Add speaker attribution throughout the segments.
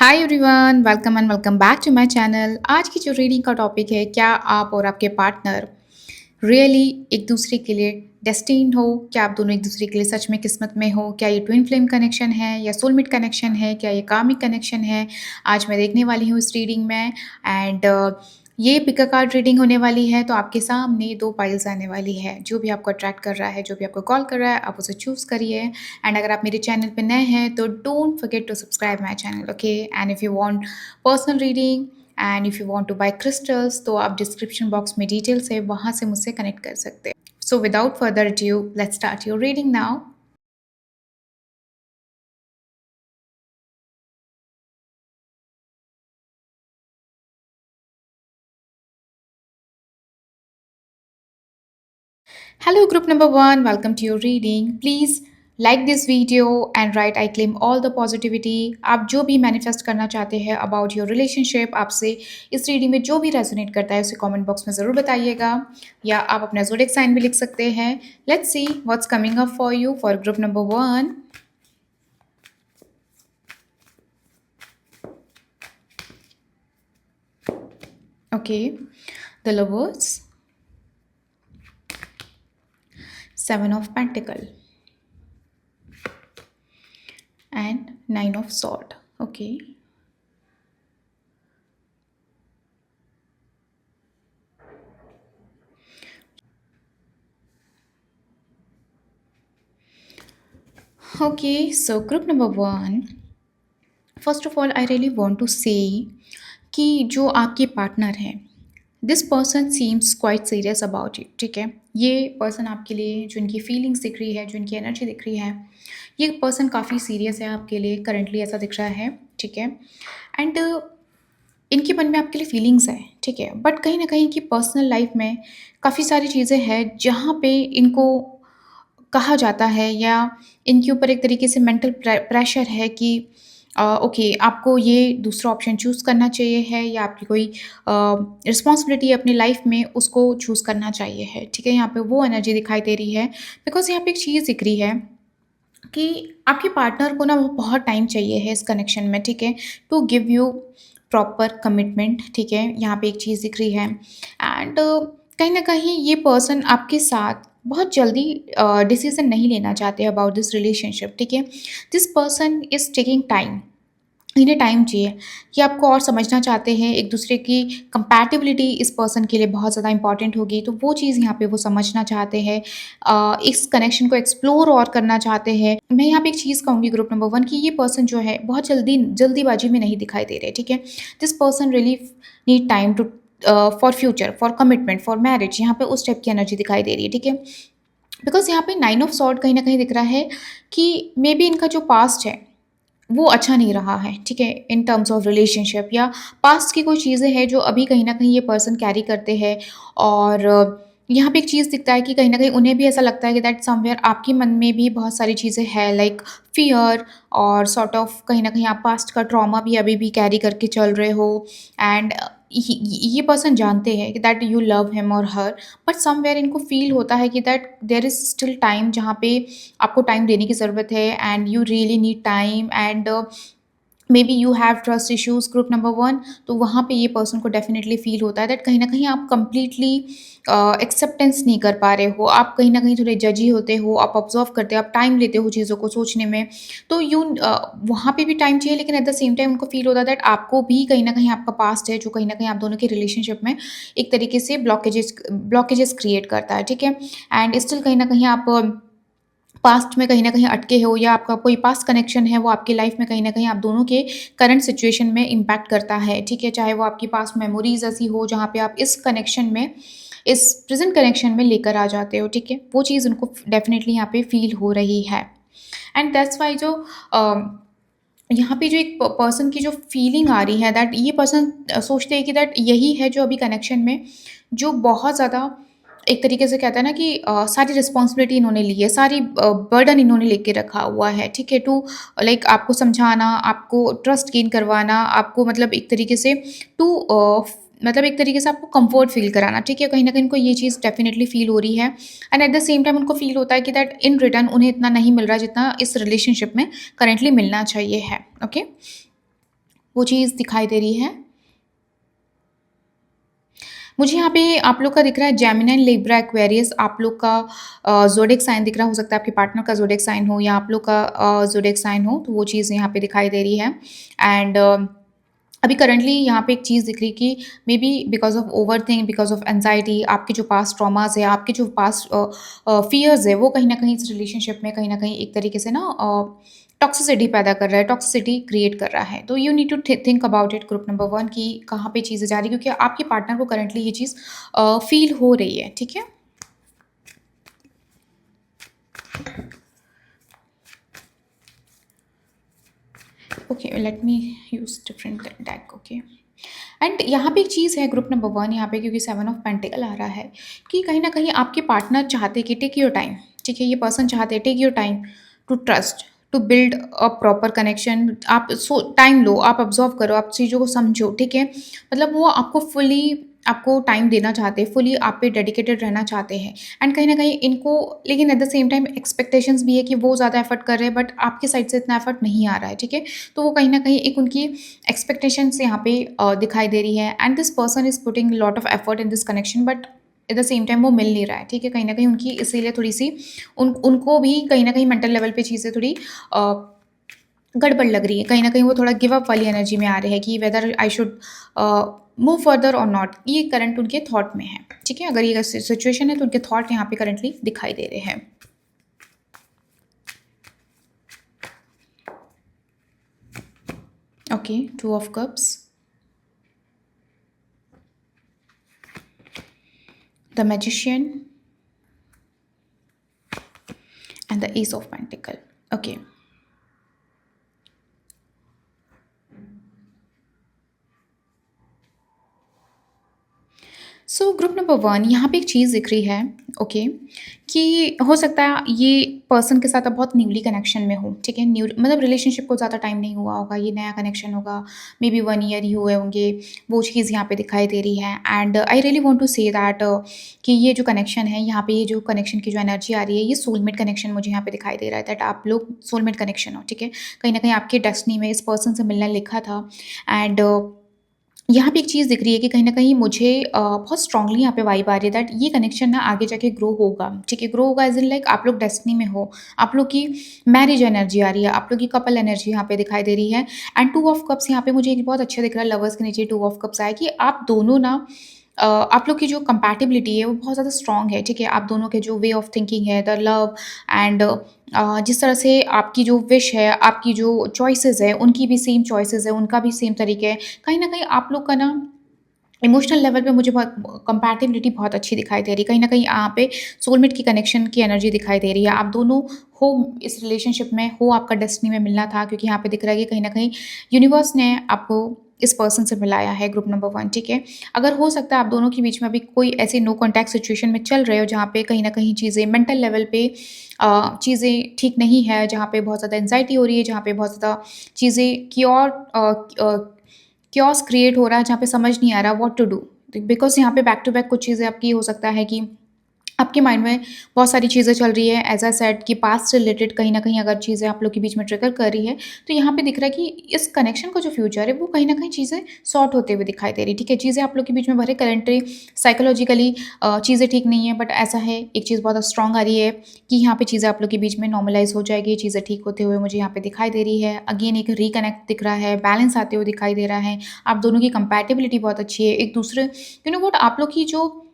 Speaker 1: Hi everyone, welcome and welcome back to my channel. आज की जो रीडिंग का टॉपिक है, क्या आप और आपके पार्टनर रियली एक दूसरे के लिए डेस्टिन्ड हो? क्या आप दोनों एक दूसरे के लिए सच में किस्मत में हो? क्या ये ट्विन फ्लेम कनेक्शन है या सोलमेट कनेक्शन है? क्या ये कार्मिक कनेक्शन है? आज मैं देखने वाली हूँ इस रीडिंग में। एंड ये पिक अ कार्ड रीडिंग होने वाली है, तो आपके सामने दो पाइल्स आने वाली है। जो भी आपको अट्रैक्ट कर रहा है, जो भी आपको कॉल कर रहा है, आप उसे चूज़ करिए। एंड अगर आप मेरे चैनल पे नए हैं तो don't forget to subscribe my channel, okay? And if you want personal reading and if you want to buy crystals, तो आप डिस्क्रिप्शन बॉक्स में डिटेल्स है, वहाँ से मुझसे कनेक्ट कर सकते हैं। So without further ado, let's start your reading now. Hello, group number one. Welcome to your reading. Please like this video and write I claim all the positivity. आप जो भी मैनिफेस्ट करना चाहते हैं अबाउट योर रिलेशनशिप, आपसे इस reading में जो भी रेजोनेट करता है उसे कमेंट बॉक्स में ज़रूर बताइएगा, या आप अपना ज़ोडिएक साइन भी लिख सकते हैं। Let's see what's coming up for you for group number one. Okay, the lovers, seven of pentacle and nine of sword. Okay, okay, so group number one, first of all I really want to say कि जो आपके partner हैं, this person seems quite serious about you. ठीक है, ये person आपके लिए, जो इनकी फीलिंग्स दिख रही है, जो इनकी एनर्जी दिख रही है, ये पर्सन काफ़ी सीरियस है आपके लिए, करंटली ऐसा दिख रहा है। ठीक है, एंड इनके मन में आपके लिए फीलिंग्स है। ठीक है, बट कहीं ना कहीं इनकी पर्सनल लाइफ में काफ़ी सारी चीज़ें हैं जहाँ पे इनको कहा जाता है, या इनके ऊपर एक तरीके से मेंटल प्रेशर है कि ओके, आपको ये दूसरा ऑप्शन चूज़ करना चाहिए है, या आपकी कोई रिस्पॉन्सिबिलिटी है अपनी लाइफ में, उसको चूज़ करना चाहिए है। ठीक है, यहाँ पे वो एनर्जी दिखाई दे रही है, बिकॉज यहाँ पे एक चीज़ दिख रही है कि आपके पार्टनर को ना वो बहुत टाइम चाहिए है इस कनेक्शन में। ठीक है, to give you proper commitment. ठीक है, यहाँ पे एक चीज़ दिख रही है, एंड कहीं ना कहीं ये पर्सन आपके साथ बहुत जल्दी डिसीजन नहीं लेना चाहते अबाउट दिस रिलेशनशिप। ठीक है, this person is taking time, इन्हें टाइम चाहिए, कि आपको और समझना चाहते हैं। एक दूसरे की कंपैटिबिलिटी इस पर्सन के लिए बहुत ज़्यादा इंपॉर्टेंट होगी, तो वो चीज़ यहाँ पे वो समझना चाहते हैं, इस कनेक्शन को एक्सप्लोर और करना चाहते हैं। मैं यहाँ पे एक चीज़ कहूँगी ग्रुप नंबर वन, कि ये पर्सन जो है बहुत जल्दीबाजी में नहीं दिखाई दे रहे। ठीक है, this person really need time to for future, for commitment, for marriage. यहाँ पे उस टाइप की एनर्जी दिखाई दे रही है। ठीक है, बिकॉज यहाँ पे नाइन ऑफ सॉर्ड कहीं ना कहीं दिख रहा है कि मे बी इनका जो पास्ट है वो अच्छा नहीं रहा है। ठीक है, इन टर्म्स ऑफ रिलेशनशिप, या पास्ट की कोई चीज़ें हैं जो अभी कहीं ना कहीं ये पर्सन कैरी करते हैं। और यहाँ पे एक चीज़ दिखता है कि कहीं ना कहीं उन्हें भी ऐसा लगता है कि दैट समवेयर आपके मन में भी बहुत सारी चीज़ें हैं, लाइक फियर, और सॉर्ट ऑफ कहीं ना कहीं आप पास्ट का ट्रॉमा भी अभी भी कैरी करके चल रहे हो। एंड ये पर्सन जानते हैं कि दैट यू लव हिम और हर, बट समवेयर इनको फील होता है कि that there is still time, जहाँ पे आपको टाइम देने की ज़रूरत है, and you really need time, and maybe you have trust issues group number one. तो वहाँ पे ये पर्सन को डेफिनेटली फील होता है दैट कहीं ना कहीं आप कंप्लीटली एक्सेप्टेंस नहीं कर पा रहे हो, आप कहीं ना कहीं थोड़े जजी होते हो, आप ऑब्जर्व करते हो, आप टाइम लेते हो चीज़ों को सोचने में। तो वहाँ पे भी टाइम चाहिए, लेकिन एट द सेम टाइम उनको फील होता है दैट आपको भी कहीं ना कहीं आपका पास्ट है, जो कहीं ना कहीं आप दोनों के रिलेशनशिप में एक तरीके से ब्लॉकेजेस क्रिएट करता है। ठीक है, एंड स्टिल कहीं ना कहीं आप पास्ट में कहीं न कहीं अटके हो, या आपका कोई पास्ट कनेक्शन है वो आपकी लाइफ में कहीं न कहीं आप दोनों के करंट सिचुएशन में इम्पैक्ट करता है। ठीक है, चाहे वो आपकी पास्ट मेमोरीज़ ऐसी हो जहाँ पे आप इस कनेक्शन में, इस प्रेज़ेंट कनेक्शन में लेकर आ जाते हो। ठीक है, वो चीज़ उनको डेफ़िनेटली यहाँ पे फ़ील हो रही है। एंड दैट्स व्हाई जो यहाँ पे जो एक पर्सन की जो फीलिंग आ रही है, दैट ये पर्सन सोचते हैं कि दैट यही है जो अभी कनेक्शन में, जो बहुत ज़्यादा एक तरीके से कहता है ना कि सारी रिस्पॉन्सिबिलिटी इन्होंने ली है, सारी बर्डन इन्होंने लेके रखा हुआ है। ठीक है, टू लाइक आपको समझाना, आपको ट्रस्ट गेन करवाना, आपको मतलब एक तरीके से टू मतलब एक तरीके से आपको कंफर्ट फील कराना। ठीक है, कहीं ना कहीं उनको ये चीज़ डेफिनेटली फील हो रही है, and at the same time उनको फील होता है कि दैट इन रिटर्न उन्हें इतना नहीं मिल रहा जितना इस रिलेशनशिप में करेंटली मिलना चाहिए है। ओके, वो चीज़ दिखाई दे रही है। मुझे यहाँ पे आप लोग का दिख रहा है जेमिनी, लिब्रा, एक्वेरियस। आप लोग का ज़ोडिएक साइन दिख रहा हो सकता है आपके पार्टनर का ज़ोडिएक साइन हो या आप लोग का ज़ोडिएक साइन हो, तो वो चीज़ यहाँ पे दिखाई दे रही है। एंड अभी करंटली यहाँ पे एक चीज़ दिख रही कि may be because of overthink, because of anxiety, आपके जो पास्ट ट्रॉमास है, आपके जो पास्ट फ़ियर्स है, वो कहीं न कहीं इस रिलेशनशिप में कहीं न कहीं एक तरीके से ना टॉक्सिसिटी पैदा कर रहा है, टॉक्सिसिटी क्रिएट कर रहा है। तो you need to think about it group number 1 कि कहाँ पे चीज़ें जा रही हैं, क्योंकि आपके पार्टनर को करंटली ये चीज़ फ़ील हो रही है, ठीक है? Okay, let me use different deck, okay. And यहाँ पे एक चीज़ है ग्रुप नंबर 1 यहाँ पे, क्योंकि 7 ऑफ पेंटिकल आ रहा है कि कहीं न कहीं आपके पार्टनर चाहते हैं कि टेक योर टाइम, ठीक है? ये पर्सन चाहते हैं take your time to trust, to build a proper connection. आप सो टाइम लो, आप ऑब्ज़र्व करो, आप चीज़ों को समझो, ठीक है? मतलब वो आपको फुली आपको टाइम देना चाहते हैं, फुली आप पे डेडिकेटेड रहना चाहते हैं। एंड कहीं न कहीं इनको, लेकिन at the same time expectations भी है कि वो ज़्यादा एफर्ट कर रहे हैं, बट आपकी साइड से इतना एफर्ट नहीं आ रहा है, ठीक है? तो वो कहीं न कहीं एक उनकी एक्सपेक्टेशंस यहाँ पे दिखाई दे रही है। And this person is putting lot of effort in this connection, but at the same time वो मिल नहीं रहा है, ठीक है? कहीं न कहीं उनकी इसीलिए थोड़ी-सी उनको भी कहीं न कहीं मेंटल लेवल पे चीज़ें थोड़ी अ, गड़बड़ लग रही है। कहीं न कहीं वो थोड़ा गिव अप वाली एनर्जी में आ रहे हैं कि whether I should move further और नॉट। ये करंट उनके थॉट में है, ठीक है? अगर ये सिचुएशन है तो उनके थॉट यहाँ पे करंटली दिखाई दे रहे हैं। Okay, 2 of cups, the magician and the ace of pentacle, okay। So group number 1 यहाँ पे एक चीज़ दिख रही है, ओके, कि हो सकता है ये पर्सन के साथ आप बहुत न्यूली कनेक्शन में हो, ठीक है? न्यू मतलब रिलेशनशिप को ज़्यादा टाइम नहीं हुआ होगा, ये नया कनेक्शन होगा, मे बी 1 ईयर ही हुए होंगे, वो चीज़ यहाँ पे दिखाई दे रही है। And I really want to say that कि ये जो कनेक्शन है यहाँ पे, ये जो कनेक्शन की जो एनर्जी आ रही है, ये सोलमेट कनेक्शन मुझे यहाँ पे दिखाई दे रहा है, दैट आप लोग सोलमेट कनेक्शन हो, ठीक है? कहीं न कहीं आपके डेस्टिनी में इस पर्सन से मिलना लिखा था। एंड यहाँ पे एक चीज़ दिख रही है कि कहीं न कहीं मुझे बहुत स्ट्रांगली यहाँ पे वाइब आ रही है दैट ये कनेक्शन ना आगे जाके ग्रो होगा, ठीक है? ग्रो होगा एज़ इन लाइक आप लोग डेस्टिनी में हो, आप लोग की मैरिज एनर्जी आ रही है, आप लोग की कपल एनर्जी यहाँ पे दिखाई दे रही है। एंड 2 ऑफ कप्स यहाँ पे मुझे एक बहुत अच्छा दिख रहा है, लवर्स के नीचे 2 ऑफ कप्स आया कि आप दोनों ना आप लोग की जो कंपैटिबिलिटी है वो बहुत ज़्यादा स्ट्रॉन्ग है, ठीक है? आप दोनों के जो वे ऑफ थिंकिंग है, द लव एंड जिस तरह से आपकी जो विश है, आपकी जो चॉइसेस है, उनकी भी सेम चॉइसेस है, उनका भी सेम तरीके है। कहीं न कहीं आप लोग का ना इमोशनल लेवल पे मुझे बहुत कंपैटिबिलिटी बहुत अच्छी दिखाई दे रही है। कहीं न कहीं यहाँ पे सोलमेट की कनेक्शन की एनर्जी दिखाई दे रही है। आप दोनों हो इस रिलेशनशिप में, हो आपका डेस्टिनी में मिलना था, क्योंकि यहाँ पे दिख रहा है कि कहीं न कहीं यूनिवर्स ने आपको इस पर्सन से मिलाया है ग्रुप नंबर 1, ठीक है? अगर हो सकता है आप दोनों के बीच में अभी कोई ऐसी नो कॉन्टैक्ट सिचुएशन में चल रहे हो जहाँ पे कहीं न कहीं चीज़ें मेंटल लेवल पे चीज़ें ठीक नहीं है, जहाँ पे बहुत ज़्यादा एंग्ज़ायटी हो रही है, जहाँ पे बहुत ज़्यादा चीज़ें किओस क्रिएट हो रहा है, जहाँ पे समझ नहीं आ रहा व्हाट टू डू। बिकॉज़ यहाँ पे बैक टू बैक कुछ चीज़ें आपकी हो सकता है कि आपके माइंड में बहुत सारी चीज़ें चल रही है, एज़ आई सेड कि पास्ट से रिलेटेड कहीं न कहीं अगर चीज़ें आप लोग के बीच में ट्रिगर कर रही है, तो यहाँ पे दिख रहा है कि इस कनेक्शन का जो फ्यूचर है वो कहीं न कहीं चीज़ें सॉर्ट होते हुए दिखाई दे रही है, ठीक है? चीज़ें आप लोग के बीच में भले करंटली साइकोलॉजिकली चीज़ें ठीक नहीं है, बट ऐसा है, एक चीज़ बहुत स्ट्रॉन्ग आ रही है कि यहाँ पे चीज़ें आप लोग के बीच में नॉर्मलाइज़ हो जाएगी, चीज़ें ठीक होते हुए मुझे यहाँ पे दिखाई दे रही है। अगेन एक रिकनेक्ट दिख रहा है, बैलेंस आते हुए दिखाई दे रहा है। आप दोनों की कंपैटिबिलिटी बहुत अच्छी है, एक दूसरे यू नो व्हाट आप लोग की जो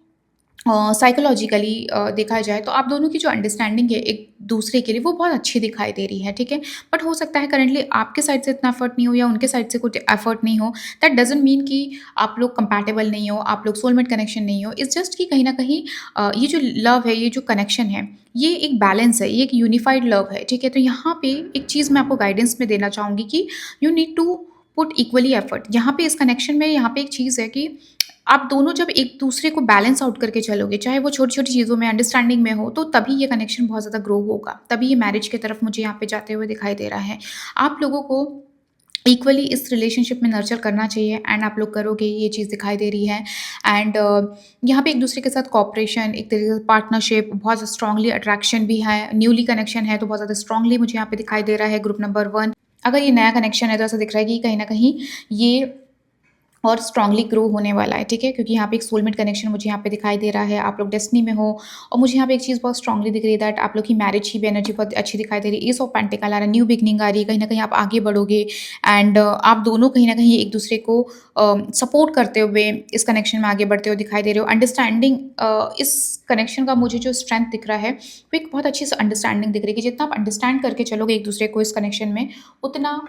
Speaker 1: साइकोलॉजिकली देखा जाए तो आप दोनों की जो अंडरस्टैंडिंग है एक दूसरे के लिए वो बहुत अच्छी दिखाई दे रही है, ठीक है? बट हो सकता है करंटली आपके साइड से इतना एफर्ट नहीं हो या उनके साइड से कुछ एफर्ट नहीं हो। दैट डज़न्ट मीन कि आप लोग कंपैटिबल नहीं हो, आप लोग सोलमेट कनेक्शन नहीं हो। इट्स जस्ट कि कहीं न कहीं ये जो लव है, ये जो कनेक्शन है, ये एक बैलेंस है, ये एक यूनिफाइड लव है, ठीक है? तो यहाँ पे एक चीज़ मैं आपको गाइडेंस में देना चाहूँगी कि you need to put equally effort. यहाँ पे इस कनेक्शन में यहाँ पे एक चीज़ है कि आप दोनों जब एक दूसरे को बैलेंस आउट करके चलोगे, चाहे वो छोटी-छोटी चीज़ों में अंडरस्टैंडिंग में हो, तो तभी ये कनेक्शन बहुत ज़्यादा ग्रो होगा। तभी ये मैरिज की तरफ मुझे यहाँ पे जाते हुए दिखाई दे रहा है। आप लोगों को इक्वली इस रिलेशनशिप में नर्चर करना चाहिए एंड आप लोग करोगे, ये चीज़ दिखाई दे रही है। एंड यहाँ पे एक दूसरे के साथ कोऑपरेशन, एक तरीके से पार्टनरशिप, बहुत स्ट्रांगली अट्रैक्शन भी है, न्यूली कनेक्शन है तो बहुत ज़्यादा स्ट्रांगली मुझे यहाँ पे दिखाई दे रहा है ग्रुप नंबर 1। अगर ये नया कनेक्शन है तो ऐसा दिख रहा है कि कहीं न कहीं ये और स्ट्रांगली ग्रो होने वाला है, ठीक है? क्योंकि यहाँ पे एक सोलमेट कनेक्शन मुझे यहाँ पे दिखाई दे रहा है, आप लोग डेस्टिनी में हो। और मुझे यहाँ पे एक चीज़ बहुत स्ट्रांगली दिख रही है दैट आप लोग की मैरिज की भी एनर्जी बहुत अच्छी दिखाई दे रही है। ईज़ ऑफ पेंटिकल आ रहा है, न्यू बिगिनिंग आ रही है, कहीं न कहीं आप आगे बढ़ोगे एंड आप दोनों कहीं न कहीं एक-दूसरे को सपोर्ट करते हुए इस कनेक्शन में आगे बढ़ते हुए दिखाई दे रहे हो। अंडरस्टैंडिंग इस कनेक्शन का मुझे जो स्ट्रेंथ दिख रहा है, वो एक बहुत अच्छी सी अंडरस्टैंडिंग दिख रही है कि जितना आप अंडरस्टैंड करके चलोगे एक-दूसरे को इस कनेक्शन में, उतना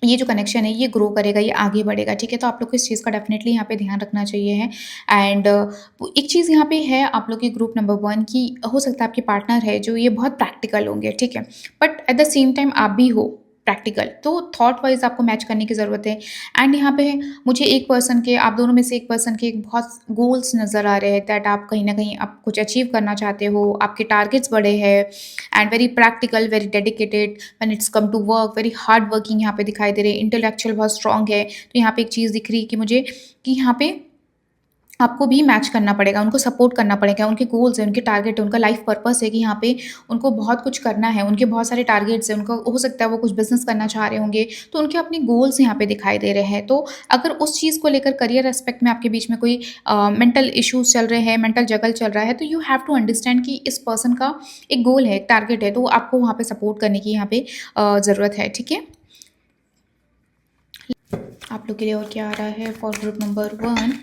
Speaker 1: ये जो कनेक्शन है ये ग्रो करेगा, ये आगे बढ़ेगा, ठीक है? तो आप लोग को इस चीज़ का डेफ़िनेटली यहाँ पे ध्यान रखना चाहिए है एंड एक चीज़ यहाँ पे है आप लोग के ग्रुप नंबर 1 की हो सकता है आपके पार्टनर है जो ये बहुत प्रैक्टिकल होंगे, ठीक है? But at the same time आप भी हो प्रैक्टिकल, तो थॉट वाइज़ आपको मैच करने की ज़रूरत है एंड यहाँ पे मुझे एक पर्सन के आप दोनों में से एक पर्सन के बहुत गोल्स नज़र आ रहे हैं दैट आप कहीं न कहीं आप कुछ अचीव करना चाहते हो, आपके टारगेट्स बड़े हैं and very practical, very dedicated when it's come to work, very hard working यहाँ पे दिखाई दे रहे हैं, इंटेलेक्चुअल बहुत स्ट्रॉन्ग है। तो यहाँ पे एक चीज़ दिख रही है कि मुझे कि यहाँ पे आपको भी मैच करना पड़ेगा, उनको सपोर्ट करना पड़ेगा, उनके गोल्स हैं, उनके टारगेट है, उनका लाइफ पर्पस है कि यहाँ पे उनको बहुत कुछ करना है, उनके बहुत सारे टारगेट्स हैं, उनको हो सकता है वो कुछ बिज़नेस करना चाह रहे होंगे, तो उनके अपने गोल्स यहाँ पे दिखाई दे रहे हैं। तो अगर उस चीज़ को लेकर करियर एस्पेक्ट में आपके बीच में कोई मेंटल इश्यूज़ चल रहे हैं, मेंटल जगल चल रहा है, तो यू हैव टू अंडरस्टैंड कि इस पर्सन का एक गोल है, एक टारगेट है, तो आपको वहाँ पे सपोर्ट करने की यहाँ पे ज़रूरत है, ठीक है? आप लोग के लिए और क्या आ रहा है फॉर ग्रुप नंबर 1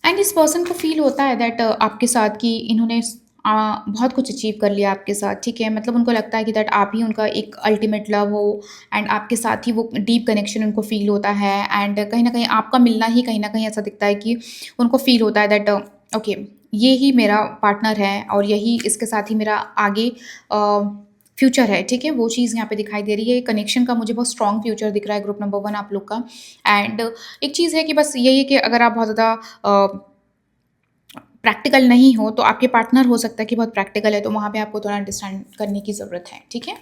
Speaker 1: एंड इस पर्सन को फ़ील होता है दैट आपके साथ कि इन्होंने बहुत कुछ अचीव कर लिया आपके साथ, ठीक है? मतलब उनको लगता है कि दैट आप ही उनका एक अल्टीमेट लव हो एंड आपके साथ ही वो डीप कनेक्शन उनको फ़ील होता है एंड कहीं न कहीं आपका मिलना ही कहीं न कहीं ऐसा दिखता है कि उनको फ़ील होता है दैट ओके, ये ही मेरा पार्टनर है और यही इसके साथ ही मेरा आगे फ्यूचर है, ठीक है? वो चीज़ यहाँ पे दिखाई दे रही है। कनेक्शन का मुझे बहुत स्ट्रॉन्ग फ्यूचर दिख रहा है ग्रुप नंबर 1 आप लोग का एंड एक चीज़ है कि बस यही है कि अगर आप बहुत ज़्यादा प्रैक्टिकल नहीं हो तो आपके पार्टनर हो सकता है कि बहुत प्रैक्टिकल है, तो वहाँ पे आपको थोड़ा अंडरस्टैंड करने की ज़रूरत है, ठीक है?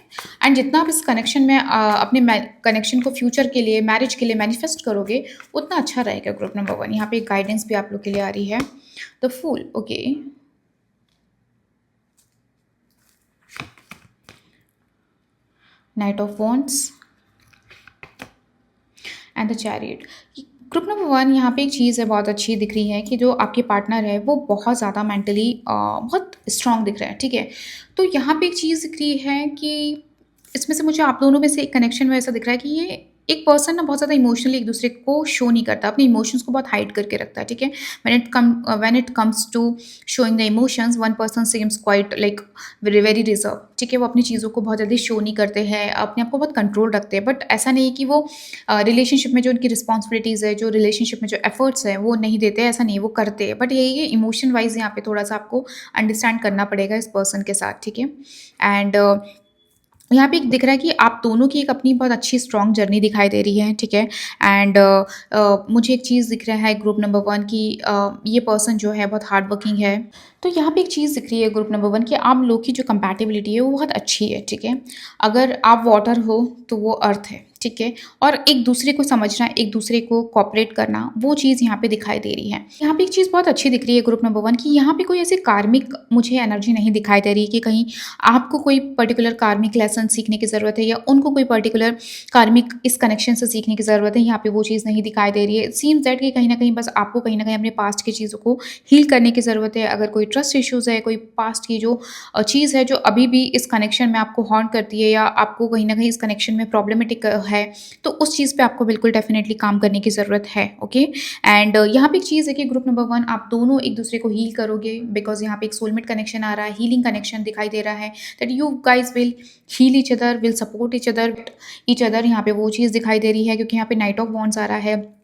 Speaker 1: एंड जितना आप इस कनेक्शन में अपने कनेक्शन को फ्यूचर के लिए, मैरिज के लिए मैनिफेस्ट करोगे, उतना अच्छा रहेगा ग्रुप नंबर 1। यहाँ पे एक गाइडेंस भी आप लोग के लिए आ रही है। The fool, okay. Knight of wands and the chariot. Group number 1 यहाँ पे एक चीज़ है बहुत अच्छी दिख रही है कि जो आपके पार्टनर है वो बहुत ज़्यादा मेंटली बहुत स्ट्रॉन्ग दिख रहा है, ठीक है? तो यहाँ पे एक चीज़ दिख रही है कि इसमें से मुझे आप दोनों में से एक कनेक्शन में ऐसा दिख रहा है कि ये एक पर्सन ना बहुत ज़्यादा इमोशनली एक दूसरे को शो नहीं करता, अपने इमोशंस को बहुत हाइड करके रखता है, ठीक है? When it comes to showing the emotions, one person seems quite like very very reserve, ठीक है? वो अपनी चीज़ों को बहुत जल्दी शो नहीं करते हैं, अपने आप को बहुत कंट्रोल रखते हैं, बट ऐसा नहीं है कि वो रिलेशनशिप में जो उनकी रिस्पॉन्सिबिलिटीज़ है, जो रिलेशनशिप में जो एफर्ट्स हैं, वो नहीं देते, ऐसा नहीं है, वो करते हैं। बट यही है इमोशन वाइज़ यहाँ पे थोड़ा-सा आपको अंडरस्टैंड करना पड़ेगा इस पर्सन के साथ, ठीक है? एंड यहाँ पे एक दिख रहा है कि आप दोनों की एक अपनी बहुत अच्छी स्ट्रॉन्ग जर्नी दिखाई दे रही है, ठीक है? एंड मुझे एक चीज़ दिख रहा है ग्रुप नंबर 1 की ये पर्सन जो है बहुत हार्ड वर्किंग है। तो यहाँ पे एक चीज़ दिख रही है ग्रुप नंबर 1 कि आप लोग की जो कंपैटिबिलिटी है वो बहुत अच्छी है, ठीक है? अगर आप वाटर हो तो वो अर्थ है, ठीक है? और एक दूसरे को समझना, एक दूसरे को कोऑपरेट करना, वो चीज़ यहाँ पे दिखाई दे रही है। यहाँ पे एक चीज़ बहुत अच्छी दिख रही है ग्रुप नंबर 1 कि यहाँ पे कोई ऐसी कार्मिक मुझे एनर्जी नहीं दिखाई दे रही कि कहीं आपको कोई पर्टिकुलर कार्मिक लेसन सीखने की ज़रूरत है या उनको कोई पर्टिकुलर कार्मिक इस कनेक्शन से सीखने की ज़रूरत है, यहाँ पे वो चीज़ नहीं दिखाई दे रही है। इट सीम्स दैट कि कहीं न कहीं बस आपको कहीं न कहीं अपने पास्ट की चीज़ों को हील करने की ज़रूरत है। अगर कोई ट्रस्ट इश्यूज़ है, कोई पास्ट की जो चीज़ है जो अभी भी इस कनेक्शन में आपको हॉन्ट करती है या आपको कहीं न कहीं इस कनेक्शन में प्रॉब्लमेटिक है, तो उस चीज़ पे आपको बिल्कुल डेफ़िनेटली काम करने की ज़रूरत है, ओके? एंड यहाँ पे एक चीज़ है कि ग्रुप नंबर 1 आप दोनों एक-दूसरे को हील करोगे बिकॉज़ यहाँ पे एक सोलमेट कनेक्शन आ रहा है, हीलिंग कनेक्शन दिखाई दे रहा है that you guys will heal each other यहाँ पे वो चीज़ दिखाई दे रही है क्योंकि यहाँ पे नाइट ऑफ वॉन्ड्स आ रहा है।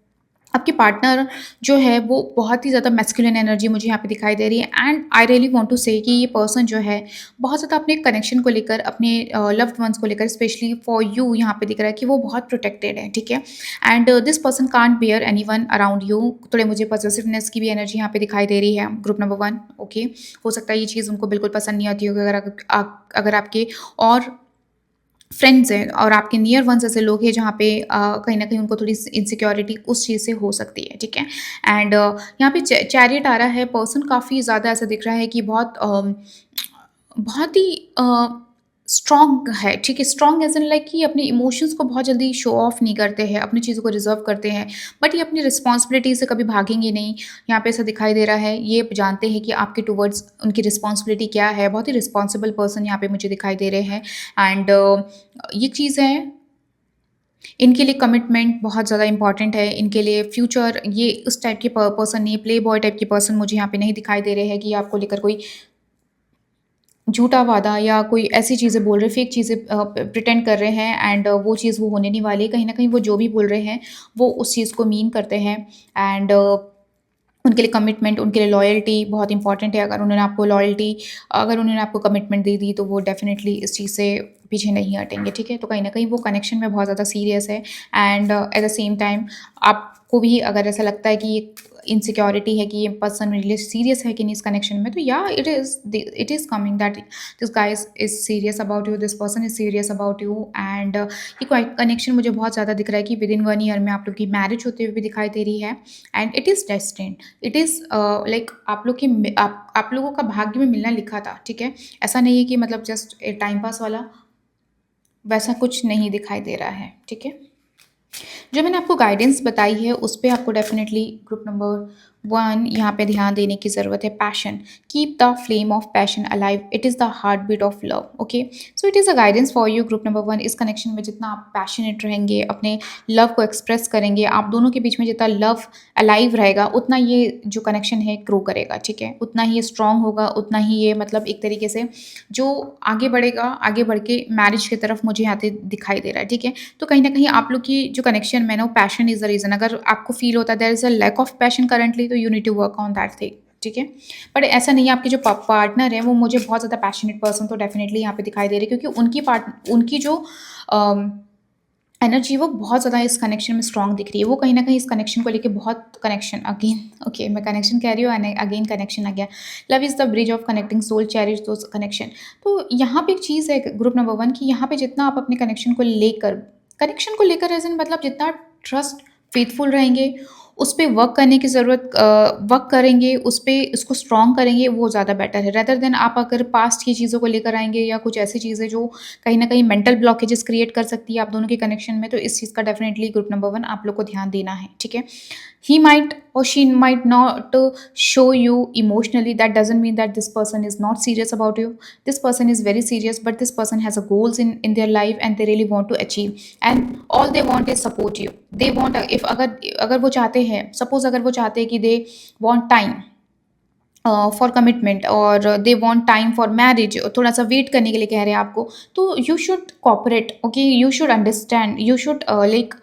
Speaker 1: आपके पार्टनर जो है वो बहुत ही ज़्यादा मैस्कुलिन एनर्जी मुझे यहाँ पे दिखाई दे रही है and I really want to say कि ये पर्सन जो है बहुत ज़्यादा अपने कनेक्शन को लेकर अपने लव्ड वंस को लेकर स्पेशली फॉर यू यहाँ पे दिख रहा है कि वो बहुत प्रोटेक्टेड है, ठीक है? And this person can't beer anyone around you. थोड़े मुझे पॉजिटिवनेस की भी एनर्जी यहाँ पे दिखाई दे रही है ग्रुप नंबर 1, ओके? हो सकता है ये चीज़ उनको बिल्कुल पसंद नहीं आती होगी अगर आपके और फ्रेंड्स हैं और आपके नियर वंस ऐसे लोग हैं जहाँ पे कहीं न कहीं उनको थोड़ी सी इनसिक्योरिटी उस चीज़ से हो सकती है, ठीक है? एंड यहाँ पे चैरियट आ रहा है, पर्सन काफ़ी ज़्यादा ऐसा दिख रहा है कि बहुत ही स्ट्रॉन्ग है, ठीक है? स्ट्रॉन्ग एज़ इन लाइक कि अपने इमोशंस को बहुत जल्दी शो ऑफ नहीं करते हैं, अपनी चीज़ों को रिज़र्व करते हैं, बट ये अपनी रिस्पॉन्सिबिलिटी से कभी भागेंगे नहीं। यहाँ पे ऐसा दिखाई दे रहा है, ये जानते हैं कि आपके टुवर्ड्स उनकी रिस्पॉन्सिबिलिटी क्या है, बहुत ही रिस्पॉन्सिबल पर्सन यहाँ पे मुझे दिखाई दे रहे हैं। एंड ये चीज़ है, इनके लिए कमिटमेंट बहुत ज़्यादा इंपॉर्टेंट है, इनके लिए फ्यूचर, ये उस टाइप के पर्सन नहीं, प्ले बॉय टाइप के पर्सन मुझे यहाँ पे नहीं दिखाई दे रहे हैं कि आपको लेकर कोई झूठा वादा या कोई ऐसी चीज़ें बोल रहे, फेक चीज़ें प्रिटेंड कर रहे हैं, एंड वो चीज़ वो होने नहीं वाली। कहीं न कहीं वो जो भी बोल रहे हैं, वो उस चीज़ को मीन करते हैं। एंड उनके लिए कमिटमेंट, उनके लिए लॉयल्टी बहुत इंपॉर्टेंट है। अगर उन्होंने आपको कमिटमेंट दे दी, तो वो डेफ़िनेटली इस चीज़ से पीछे नहीं हटेंगे, ठीक है? तो कहीं न कहीं वो कनेक्शन में बहुत ज़्यादा सीरियस है। And at the same time आपको भी अगर ऐसा लगता है कि ये इनसिक्योरिटी है कि ये पर्सन रियली सीरियस है कि नहीं इस कनेक्शन में, तो या it is coming that this guy is serious about you, this person is serious about you. And ये कनेक्शन मुझे बहुत ज़्यादा दिख रहा है कि विदिन 1 ईयर में आप लोग की मैरिज होते हुए भी दिखाई दे रही है। And it is destined, it is like आप लोगों का भाग्य में मिलना लिखा था, ठीक है? ऐसा नहीं है कि मतलब जस्ट टाइम पास वाला, वैसा कुछ नहीं दिखाई दे रहा है, ठीक है? जो मैंने आपको गाइडेंस बताई है, उस पे आपको डेफ़िनेटली ग्रुप नंबर 1 यहाँ पे ध्यान देने की ज़रूरत है। Passion, keep the flame of passion alive, it is the heart beat of love, okay? So it is a guidance for you group number 1। इस कनेक्शन में जितना आप पैशनेट रहेंगे, अपने लव को एक्सप्रेस करेंगे, आप दोनों के बीच में जितना लव अलाइव रहेगा, उतना ये जो कनेक्शन है ग्रो करेगा, ठीक है? उतना ही ये स्ट्रॉन्ग होगा, उतना ही ये मतलब एक तरीके से जो आगे बढ़ेगा, आगे बढ़ के मैरिज की तरफ मुझे यहाँ पे दिखाई दे रहा है, ठीक है? तो कहीं न कहीं आप लोग की जो कनेक्शन में ना, वो पैशन इज़ द रीज़न। अगर आपको फ़ील होता है there is a lack of passion currently, तो you need to work on that thing, ठीक है? बट ऐसा नहीं है, आपके जो पार्टनर हैं, वो मुझे बहुत ज़्यादा पैशनेट पर्सन तो डेफ़िनेटली यहाँ पे दिखाई दे रहे हैं, क्योंकि उनकी जो अम, एनर्जी वो बहुत ज़्यादा इस कनेक्शन में स्ट्रॉन्ग दिख रही है। वो कहीं न कहीं इस कनेक्शन को लेके बहुत कनेक्शन अगेन ओके, मैं कनेक्शन कह रही हूँ एंड अगेन कनेक्शन आ गया। Love is the bridge of connecting soul, cherish those connection. तो यहाँ पे एक चीज़ है ग्रुप नंबर 1 कि यहाँ पे जितना आप अपने कनेक्शन को लेकर एज़ इन मतलब जितना ट्रस्ट फ़ेथफुल रहेंगे, उस पे वर्क करने की वर्क करेंगे, उस पे उसको स्ट्रॉन्ग करेंगे, वो ज़्यादा बेटर है। रेदर देन आप अगर पास्ट की चीज़ों को लेकर आएँगे या कुछ ऐसी चीज़ें जो कहीं न कहीं मेंटल ब्लॉकेजेस क्रिएट कर सकती है आप दोनों के कनेक्शन में, तो इस चीज़ का डेफ़िनेटली ग्रुप नंबर 1 आप लोग को ध्यान देना है, ठीक है? He might or she might not show you emotionally. That doesn't mean that this person is not serious about you. This person is very serious, but this person has a goals in their life and they really want to achieve. And all they want is support you. They want if अगर वो चाहते हैं, suppose अगर वो चाहते हैं कि they want time for commitment और they want time for marriage, थोड़ा सा वेट करने के लिए कह रहे हैं आपको, तो you should cooperate, okay? You should understand, you should like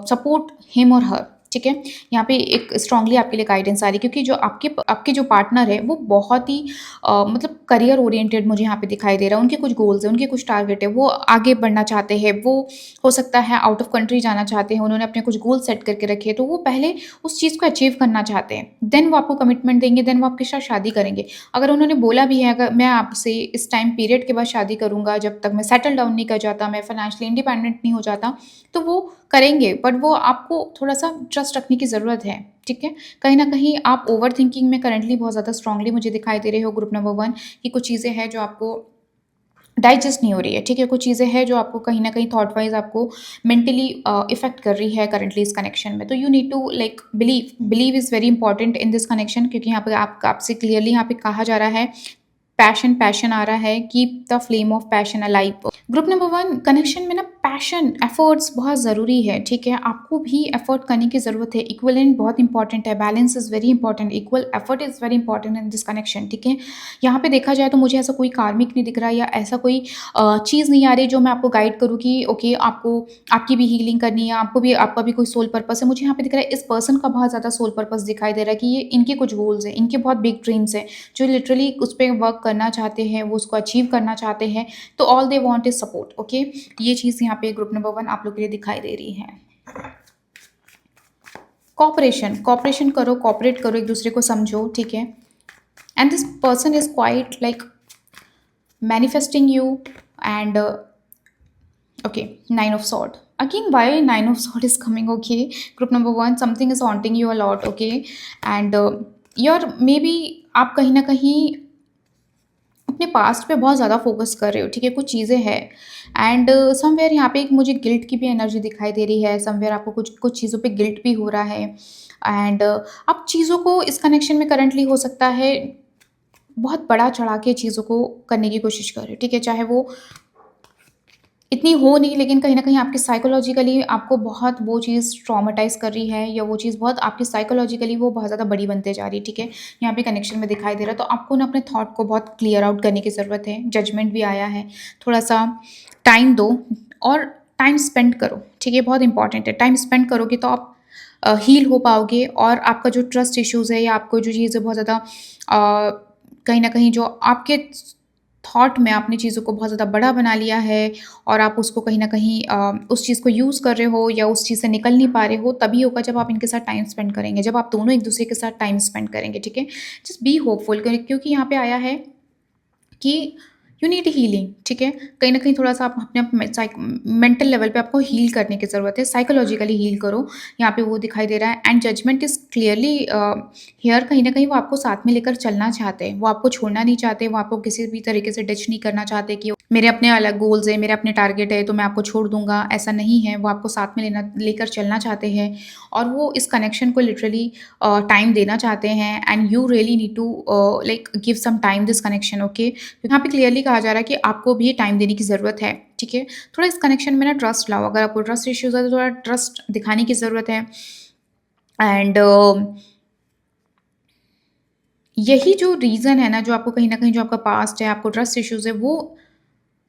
Speaker 1: support him और हर, ठीक है? यहाँ पे एक स्ट्रांगली आपके लिए गाइडेंस आ रही है, क्योंकि जो आपके जो पार्टनर है, वो बहुत ही मतलब करियर ओरिएंटेड मुझे यहाँ पे दिखाई दे रहा है। उनके कुछ गोल्स हैं, उनके कुछ टारगेट है, वो आगे बढ़ना चाहते हैं, वो हो सकता है आउट ऑफ कंट्री जाना चाहते हैं, उन्होंने अपने कुछ गोल सेट करके रखे हैं, तो वो पहले उस चीज़ को अचीव करना चाहते हैं, देन वो आपको कमिटमेंट देंगे, देन वो आपके साथ शादी करेंगे। अगर उन्होंने बोला भी है, अगर मैं आपसे इस टाइम पीरियड के बाद शादी करूँगा, जब तक मैं सेटल डाउन नहीं कर जाता, मैं फाइनेंशियली इंडिपेंडेंट नहीं हो जाता, तो वो करेंगे, बट वो आपको थोड़ा-सा ट्रस्ट रखने की ज़रूरत है, ठीक है? कहीं न कहीं आप ओवरथिंकिंग में करंटली बहुत ज़्यादा स्ट्रांगली मुझे दिखाई दे रहे हो ग्रुप नंबर 1 कि कुछ चीज़ें हैं जो आपको डाइजेस्ट नहीं हो रही है, ठीक है? कुछ चीज़ें हैं जो आपको कहीं न कहीं थॉट वाइज़ आपको मेंटली इफ़ेक्ट कर रही है करंटली इस कनेक्शन में। तो you need to like believe is very important in this connection, क्योंकि यहाँ पे आपसे क्लियरली यहाँ पे कहा जा रहा है पैशन आ रहा है, keep the flame of passion alive. Group number 1 connection में ना पैशन, एफर्ट्स बहुत ज़रूरी है, ठीक है? आपको भी एफर्ट करने की ज़रूरत है, इक्विवेलेंट बहुत इंपॉर्टेंट है, balance is very important, equal effort is very important in this connection, ठीक है? यहाँ पे देखा जाए तो मुझे ऐसा कोई कार्मिक नहीं दिख रहा, या ऐसा कोई चीज़ नहीं आ रही जो मैं आपको गाइड करूँ कि ओके, आपको आपकी भी हीलिंग करनी है, आपका भी कोई सोल पर्पस है। मुझे यहाँ पे दिख रहा है इस पर्सन का बहुत ज़्यादा सोल पर्पस दिखाई दे रहा है कि ये इनके कुछ गोल्स हैं, इनके बहुत बिग ड्रीम्स हैं, जो लिटरली उस पे वर्क करना चाहते हैं, वो उसको अचीव करना चाहते हैं। तो all they want is support, okay? ये चीज़ यहाँ पे ग्रुप नंबर 1 आप लोग के लिए दिखाई दे रही है। कॉपरेशन करो, कॉपरेट करो, एक-दूसरे को समझो, ठीक है? And this person is quite like manifesting you and okay, 9 of sword. Again, why 9 of sword is coming? Okay, group number 1, something is haunting you a lot, okay? And you're maybe आप कहीं ना कहीं अपने past पे बहुत ज़्यादा focus कर रहे हो, ठीक है, कुछ चीज़ें हैं एंड समवेयर यहाँ पे एक मुझे गिल्ट की भी एनर्जी दिखाई दे रही है, समवेयर आपको कुछ कुछ चीज़ों पे गिल्ट भी हो रहा है एंड आप चीज़ों को इस कनेक्शन में करंटली हो सकता है बहुत बड़ा चढ़ा के चीज़ों को करने की कोशिश कर रहे हो, ठीक है, चाहे वो इतनी हो नहीं लेकिन कहीं न कहीं आपकी साइकोलॉजिकली आपको बहुत वो चीज़ ट्रॉमाटाइज़ कर रही है या वो चीज़ बहुत आपकी साइकोलॉजिकली वो बहुत ज़्यादा बड़ी बनते जा रही है, ठीक है? यहाँ पे कनेक्शन में दिखाई दे रहा है, तो आपको ना अपने थॉट को बहुत क्लियर आउट करने की ज़रूरत है, जजमेंट भी आया है, थोड़ा-सा टाइम दो और टाइम स्पेंड करो, ठीक है? बहुत इंपॉर्टेंट है, टाइम स्पेंड करोगे तो आप हील हो पाओगे और आपका जो ट्रस्ट इश्यूज़ है या आपको जो चीज़ें बहुत ज़्यादा कहीं न कहीं जो आपके थॉट में आपने चीज़ों को बहुत ज़्यादा बड़ा बना लिया है और आप उसको कहीं न कहीं उस चीज़ को यूज़ कर रहे हो या उस चीज़ से निकल नहीं पा रहे हो, तभी होगा जब आप इनके साथ टाइम स्पेंड करेंगे, जब आप दोनों एक-दूसरे के साथ टाइम स्पेंड करेंगे, ठीक है? जस्ट बी होपफुल क्योंकि यहाँ पे आया है कि यू नीड हीलिंग, ठीक है? कहीं न कहीं थोड़ा-सा आप अपने आप में मेंटल लेवल पे आपको हील करने की ज़रूरत है, साइकोलॉजिकली हील करो, यहाँ पे वो दिखाई दे रहा है and judgement is clearly here कहीं न कहीं वो आपको साथ में लेकर चलना चाहते हैं, वो आपको छोड़ना नहीं चाहते, वो आपको किसी भी तरीके से डिच नहीं करना चाहते कि मेरे अपने अलग गोल्स हैं, मेरे अपने टारगेट है, तो मैं आपको छोड़ दूँगा, ऐसा नहीं है, वो आपको साथ में लेकर चलना चाहते हैं और वो इस कनेक्शन को लिटरली टाइम देना चाहते हैं and you really need to like give some time this connection, okay? यहाँ पे क्लियरली कहा जा रहा है कि आपको भी टाइम देने की ज़रूरत है, ठीक है? थोड़ा इस कनेक्शन में ना ट्रस्ट लाओ, अगर आपको ट्रस्ट इश्यूज़ है तो थोड़ा ट्रस्ट दिखाने की ज़रूरत है एंड यही जो रीज़न है ना, जो आपको कहीं न कहीं जो आपका पास्ट है, आपको ट्रस्ट इश्यूज़ है, वो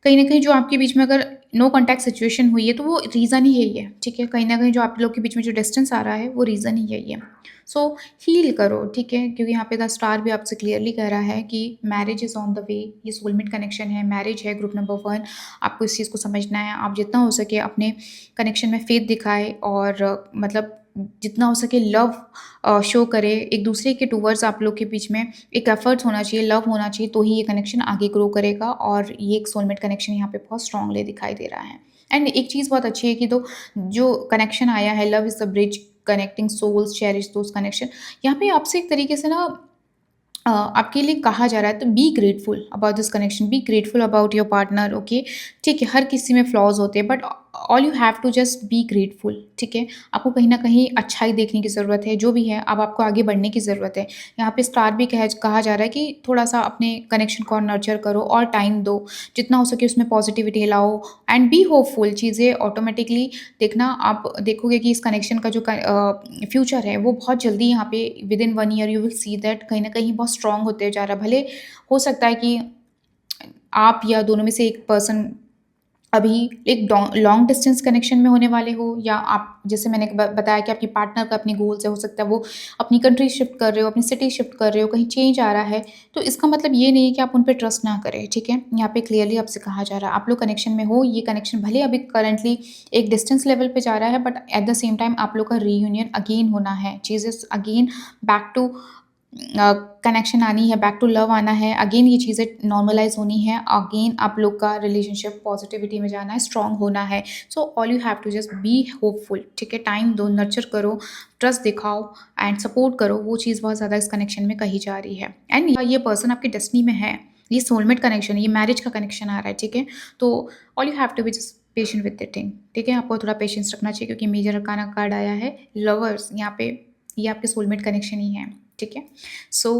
Speaker 1: कहीं न कहीं जो आपके बीच में अगर नो कॉन्टैक्ट सिचुएशन हुई है, तो वो रीज़न ही यही है, ठीक है? कहीं न कहीं जो आप लोग के बीच में जो डिस्टेंस आ रहा है, वो रीज़न ही यही है। सो हील करो, ठीक है? क्योंकि यहाँ पे द स्टार भी आपसे क्लियरली कह रहा है कि marriage is on the way, ये सोलमेट कनेक्शन है, मैरिज है ग्रुप नंबर 1, आपको इस चीज़ को समझना है। आप जितना हो सके अपने कनेक्शन में फ़ेथ दिखाएँ और मतलब जितना हो सके लव शो करें, एक-दूसरे के टुवर्ड्स आप लोग के बीच में एक एफर्ट्स होना चाहिए, लव होना चाहिए, तो ही ये कनेक्शन आगे ग्रो करेगा और ये एक सोलमेट कनेक्शन यहाँ पे बहुत स्ट्रांगली दिखाई दे रहा है। एंड एक चीज़ बहुत अच्छी है कि दो जो कनेक्शन आया है, love is the bridge connecting souls, cherish those connection, यहाँ पे आपसे एक तरीके से ना आपके लिए कहा जा रहा है, तो be grateful about this connection, be grateful about your partner, okay? ठीक है, हर किसी में फ्लॉज़ होते हैं but all you have to just be grateful, ठीक है? आपको कहीं न कहीं अच्छाई देखने की ज़रूरत है, जो भी है अब आपको आगे बढ़ने की ज़रूरत है। यहाँ पे स्टार भी कहा जा रहा है कि थोड़ा-सा अपने कनेक्शन को और नर्चर करो और टाइम दो, जितना हो सके उसमें पॉजिटिविटी लाओ एंड बी होपफुल, चीज़ें ऑटोमैटिकली देखना आप देखोगे कि इस कनेक्शन का जो फ्यूचर है वो बहुत जल्दी यहाँ पे within 1 year you will see that कहीं न कहीं बहुत स्ट्रॉन्ग होते जा रहा है। भले हो सकता है कि आप या दोनों में से एक पर्सन अभी एक लॉन्ग डिस्टेंस कनेक्शन में होने वाले हो या आप जैसे मैंने बताया कि आपकी पार्टनर का अपनी गोल्स है, हो सकता है वो अपनी कंट्री शिफ्ट कर रहे हो, अपनी सिटी शिफ्ट कर रहे हो, कहीं चेंज आ रहा है, तो इसका मतलब ये नहीं है कि आप उन पे ट्रस्ट ना करें, ठीक है? यहाँ पे क्लियरली आपसे कहा जा रहा है, आप लोग कनेक्शन में हो, ये कनेक्शन भले अभी करंटली एक डिस्टेंस लेवल पे जा रहा है but at the same time आप लोग का रीयूनियन अगेन होना है, चीज़ें अगेन बैक टू कनेक्शन आनी है, बैक टू लव आना है, अगेन ये चीज़ें नॉर्मलाइज़ होनी है, अगेन आप लोग का रिलेशनशिप पॉजिटिविटी में जाना है, स्ट्रॉन्ग होना है। So all you have to just be hopeful, ठीक है? टाइम दो, नर्चर करो, ट्रस्ट दिखाओ एंड सपोर्ट करो, वो चीज़ बहुत ज़्यादा इस कनेक्शन में कही जा रही है। एंड ये पर्सन आपकी डेस्टिनी में है, ये सोलमेट कनेक्शन है, ये मैरिज का कनेक्शन आ रहा है, ठीक है? तो all you have to be just patient with the thing, ठीक है? आपको थोड़ा पेशेंस रखना चाहिए क्योंकि मेजर अरकाना कार्ड आया है लवर्स, यहाँ पे ये आपके सोलमेट कनेक्शन ही है, ठीक है? सो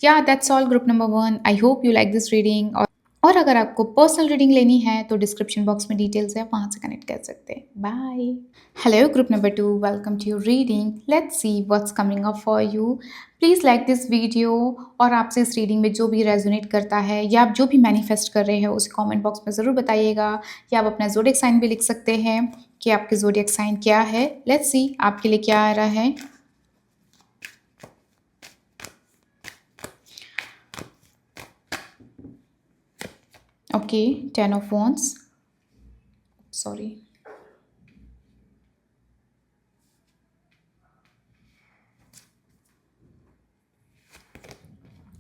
Speaker 1: या that's all group number 1, I hope you like this reading और अगर आपको पर्सनल रीडिंग लेनी है तो डिस्क्रिप्शन बॉक्स में डिटेल्स है, वहाँ से कनेक्ट कर सकते हैं। Bye. Hello group number 2, welcome to your reading, let's see what's coming up for you. Please like this video और आपसे इस रीडिंग में जो भी रेजोनेट करता है या आप जो भी मैनिफेस्ट कर रहे हैं उसे कमेंट बॉक्स में ज़रूर बताइएगा या आप अपना ज़ोडिएक साइन भी लिख सकते हैं कि आपके ज़ोडिएक साइन क्या है। लेट्स सी आपके लिए क्या आ रहा है। Okay, 10 of wands, sorry,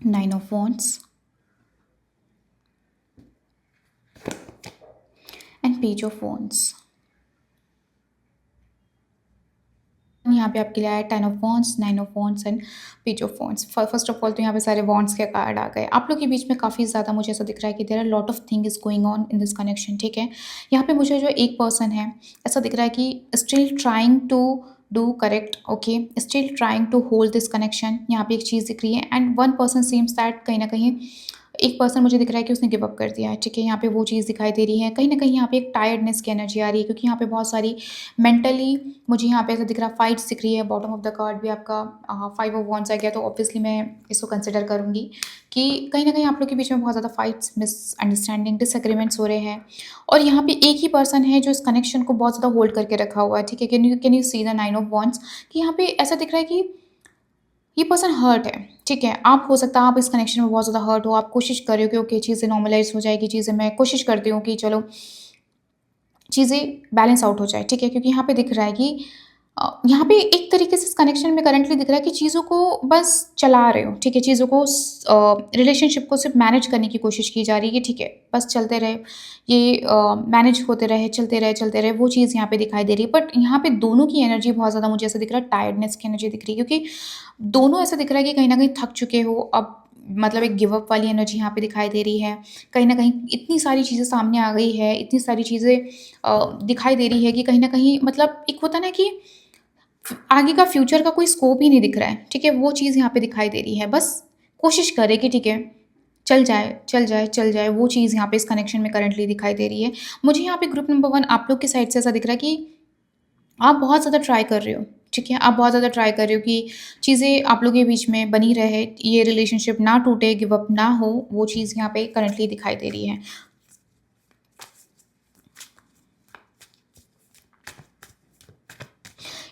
Speaker 1: 9 of wands and page of wands. यहाँ पे आपके लिए आया 10 of wands, 9 of wands and page of wands. First of all तो यहाँ पे सारे वॉन्ड्स के कार्ड आ गए। आप लोग के बीच में काफ़ी ज़्यादा मुझे ऐसा दिख रहा है कि there are lot of thing is going on in this connection, ठीक है। यहाँ पे मुझे जो एक पर्सन है, ऐसा दिख रहा है कि still trying to do correct, okay, still trying to hold this connection. यहाँ पे एक चीज़ दिख रही है and one person seems that कहीं ना कहीं एक पर्सन मुझे दिख रहा है कि उसने गिव अप कर दिया है, ठीक है। यहाँ पे वो चीज़ दिखाई दे रही है, कहीं ना कहीं यहाँ पे एक टायर्डनेस की एनर्जी आ रही है, क्योंकि यहाँ पे बहुत सारी मेंटली मुझे यहाँ पे ऐसा दिख रहा है, फाइट्स दिख रही है। बॉटम ऑफ द कार्ड भी आपका 5 ऑफ वॉन्ड्स आ गया, तो ऑब्वियसली मैं इसको कंसिडर करूँगी कि कहीं ना कहीं आप लोग के बीच में बहुत ज़्यादा फाइट्स, मिसअंडरस्टैंडिंग, डिसएग्रीमेंट्स हो रहे हैं। और यहाँ पे एक ही पर्सन है जो इस कनेक्शन को बहुत ज़्यादा होल्ड करके रखा हुआ है, ठीक है। Can you see the 9 of wands, कि यहाँ पे ऐसा दिख रहा है कि ये पर्सन हर्ट है, ठीक है। आप हो सकता है आप इस कनेक्शन में बहुत ज़्यादा हर्ट हो, आप कोशिश कर रहे हो कि ओके चीज़ें नॉर्मलाइज़ हो जाएगी, चीज़ें मैं कोशिश करती हूँ कि चलो चीज़ें बैलेंस आउट हो जाए, ठीक है। क्योंकि यहाँ पे दिख रहा है कि यहाँ पे एक तरीके से इस कनेक्शन में करंटली दिख रहा है कि चीज़ों को बस चला रहे हो, ठीक है। चीज़ों को रिलेशनशिप को सिर्फ मैनेज करने की कोशिश की जा रही है कि ठीक है बस चलते रहे, ये मैनेज होते रहे, चलते रहे, वो चीज़ यहाँ पे दिखाई दे रही है। बट यहाँ पे दोनों की एनर्जी बहुत ज़्यादा मुझे ऐसा दिख रहा है, टायर्डनेस की एनर्जी दिख रही है, क्योंकि दोनों ऐसा दिख रहा है कि कहीं ना कहीं थक चुके हो अब। मतलब एक गिव अप वाली एनर्जी यहाँ पे दिखाई दे रही है। कहीं न कहीं इतनी सारी चीज़ें सामने आ गई है, इतनी सारी चीज़ें दिखाई दे रही है कि कहीं न कहीं मतलब एक होता है ना कि आगे का फ्यूचर का कोई स्कोप ही नहीं दिख रहा है, ठीक है? वो चीज़ यहाँ पे दिखाई दे रही है। बस कोशिश करें कि ठीक है, चल जाए, चल जाए, चल जाए, वो चीज़ यहाँ पे इस कनेक्शन में करंटली दिखाई दे रही है। मुझे यहाँ पे ग्रुप नंबर 1 आप लोग की साइड से ऐसा दिख रहा है कि आप बहुत ज़्यादा ट्राई कर रहे हो, ठीक है? आप बहुत ज़्यादा ट्राई कर रहे हो कि चीज़ें आप लोगों के बीच में बनी रहे, ये रिलेशनशिप ना टूटे, गिव अप ना हो, वो चीज़ यहाँ पे करंटली दिखाई दे रही है।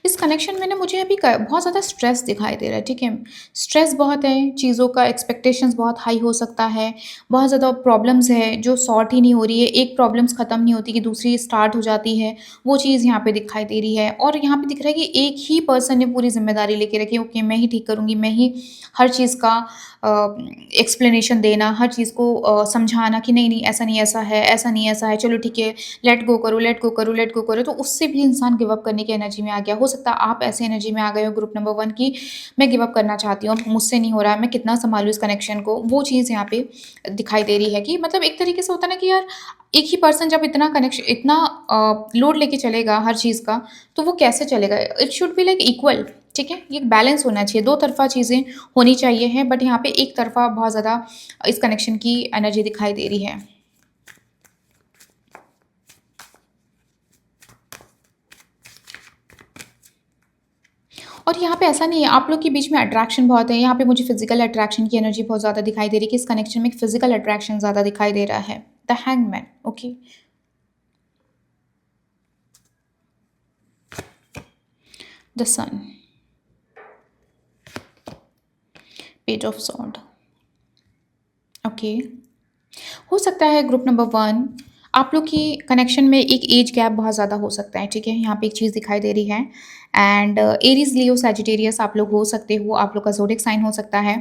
Speaker 1: इस कनेक्शन में ना मुझे अभी बहुत ज़्यादा स्ट्रेस दिखाई दे रहा है, ठीक है। स्ट्रेस बहुत है, चीज़ों का एक्सपेक्टेशंस बहुत हाई हो सकता है, बहुत ज़्यादा प्रॉब्लम्स है जो सॉर्ट ही नहीं हो रही है, एक प्रॉब्लम्स ख़त्म नहीं होती कि दूसरी स्टार्ट हो जाती है, वो चीज़ यहाँ पे दिखाई दे रही है। और यहाँ पे दिख रहा है कि एक ही पर्सन ने पूरी जिम्मेदारी लेके रखी है, ओके मैं ही ठीक करूँगी, मैं ही हर चीज़ का एक्सप्लेनेशन देना, हर चीज़ को समझाना कि नहीं नहीं ऐसा नहीं ऐसा है, ऐसा नहीं ऐसा है, चलो ठीक है, लेट गो करो, लेट गो करो, लेट गो करो। तो उससे भी इंसान गिव अप करने की एनर्जी में आ गया। हो सकता है आप ऐसे एनर्जी में आ गए हो ग्रुप नंबर 1 की मैं गिव अप करना चाहती हूँ, अब मुझसे नहीं हो रहा है, मैं कितना सँभालूँ इस कनेक्शन को। वो चीज़ यहाँ पे दिखाई दे रही है कि मतलब एक तरीके से होता है ना कि यार एक ही पर्सन जब इतना लोड लेके चलेगा हर चीज़ का, तो वो कैसे चलेगा? It should be like equal, ठीक है? ये एक बैलेंस होना चाहिए, दो तरफ़ा चीज़ें होनी चाहिए हैं, बट यहाँ पे एक तरफ़ा बहुत ज़्यादा इस कनेक्शन की एनर्जी दिखाई दे रही है। और यहाँ पे ऐसा नहीं है, आप लोग के बीच में अट्रैक्शन बहुत है, यहाँ पे मुझे फिज़िकल अट्रैक्शन की एनर्जी बहुत ज़्यादा दिखाई दे रही है कि इस कनेक्शन में एक फिज़िकल अट्रैक्शन ज़्यादा दिखाई दे रहा है। The hangman, okay, the sun, page of sword, okay. हो सकता है ग्रुप नंबर 1 आप लोग की कनेक्शन में एक एज गैप बहुत ज़्यादा हो सकता है, ठीक है? यहाँ पे एक चीज़ दिखाई दे रही है एंड एरीज़, लियो, सैजिटेरियस आप लोग हो सकते हो, आप लोग का ज़ोडिएक साइन हो सकता है।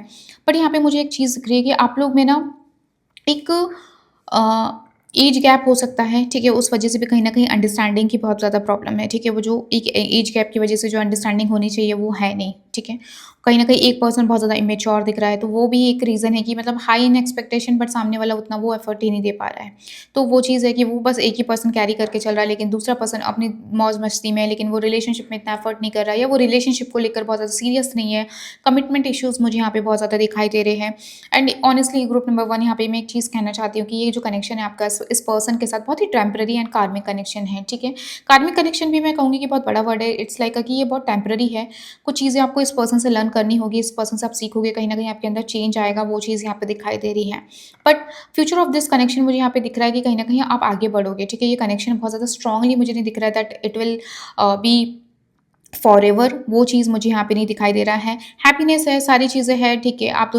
Speaker 1: बट यहाँ पे मुझे एक चीज़ दिख रही है कि आप लोग में ना एक एज गैप हो सकता है, ठीक है? उस वजह से भी कहीं न कहीं अंडरस्टैंडिंग की बहुत ज़्यादा प्रॉब्लम है, ठीक है? वो जो एक एज गैप की वजह से जो अंडरस्टैंडिंग होनी चाहिए वो है नहीं, ठीक है? कहीं न कहीं एक पर्सन बहुत ज़्यादा इमैच्योर दिख रहा है, तो वो भी एक रीज़न है कि मतलब हाई इन एक्सपेक्टेशन बट सामने वाला उतना वो एफर्ट ही नहीं दे पा रहा है। तो वो चीज़ है कि वो बस एक ही पर्सन कैरी करके चल रहा है, लेकिन दूसरा पर्सन अपनी मौज-मस्ती में है, लेकिन वो रिलेशनशिप में इतना एफर्ट नहीं कर रहा है, या वो रिलेशनशिप को लेकर बहुत ज़्यादा सीरियस नहीं है। कमिटमेंट इश्यूज़ मुझे यहाँ पे बहुत ज़्यादा दिखाई दे रहे हैं। एंड ऑनेस्टली ग्रुप नंबर 1 यहाँ पे मैं एक चीज़ कहना चाहती हूँ कि ये जो कनेक्शन है आपका इस पर्सन के साथ बहुत ही टेम्पररी एंड कार्मिक कनेक्शन है, ठीक है? कार्मिक कनेक्शन भी मैं कहूँगी कि बहुत बड़ा वर्ड है, इट्स लाइक कि ये बहुत टेम्पररी है। कुछ चीज़ें आपको इस पर्सन से लर्न करनी होगी, इस पर्सन से आप सीखोगे, कहीं न कहीं आपके अंदर चेंज आएगा, वो चीज़ यहाँ पे दिखाई दे रही है। But future of this connection मुझे यहाँ पे दिख रहा है कि कहीं न कहीं आप आगे बढ़ोगे, ठीक है? ये कनेक्शन बहुत ज़्यादा स्ट्रांगली मुझे नहीं दिख रहा है that it will be forever, वो चीज़ मुझे यहाँ पे नहीं दिखाई दे रहा है। हैप्पीनेस है, सारी चीज़ें हैं, ठीक है, आप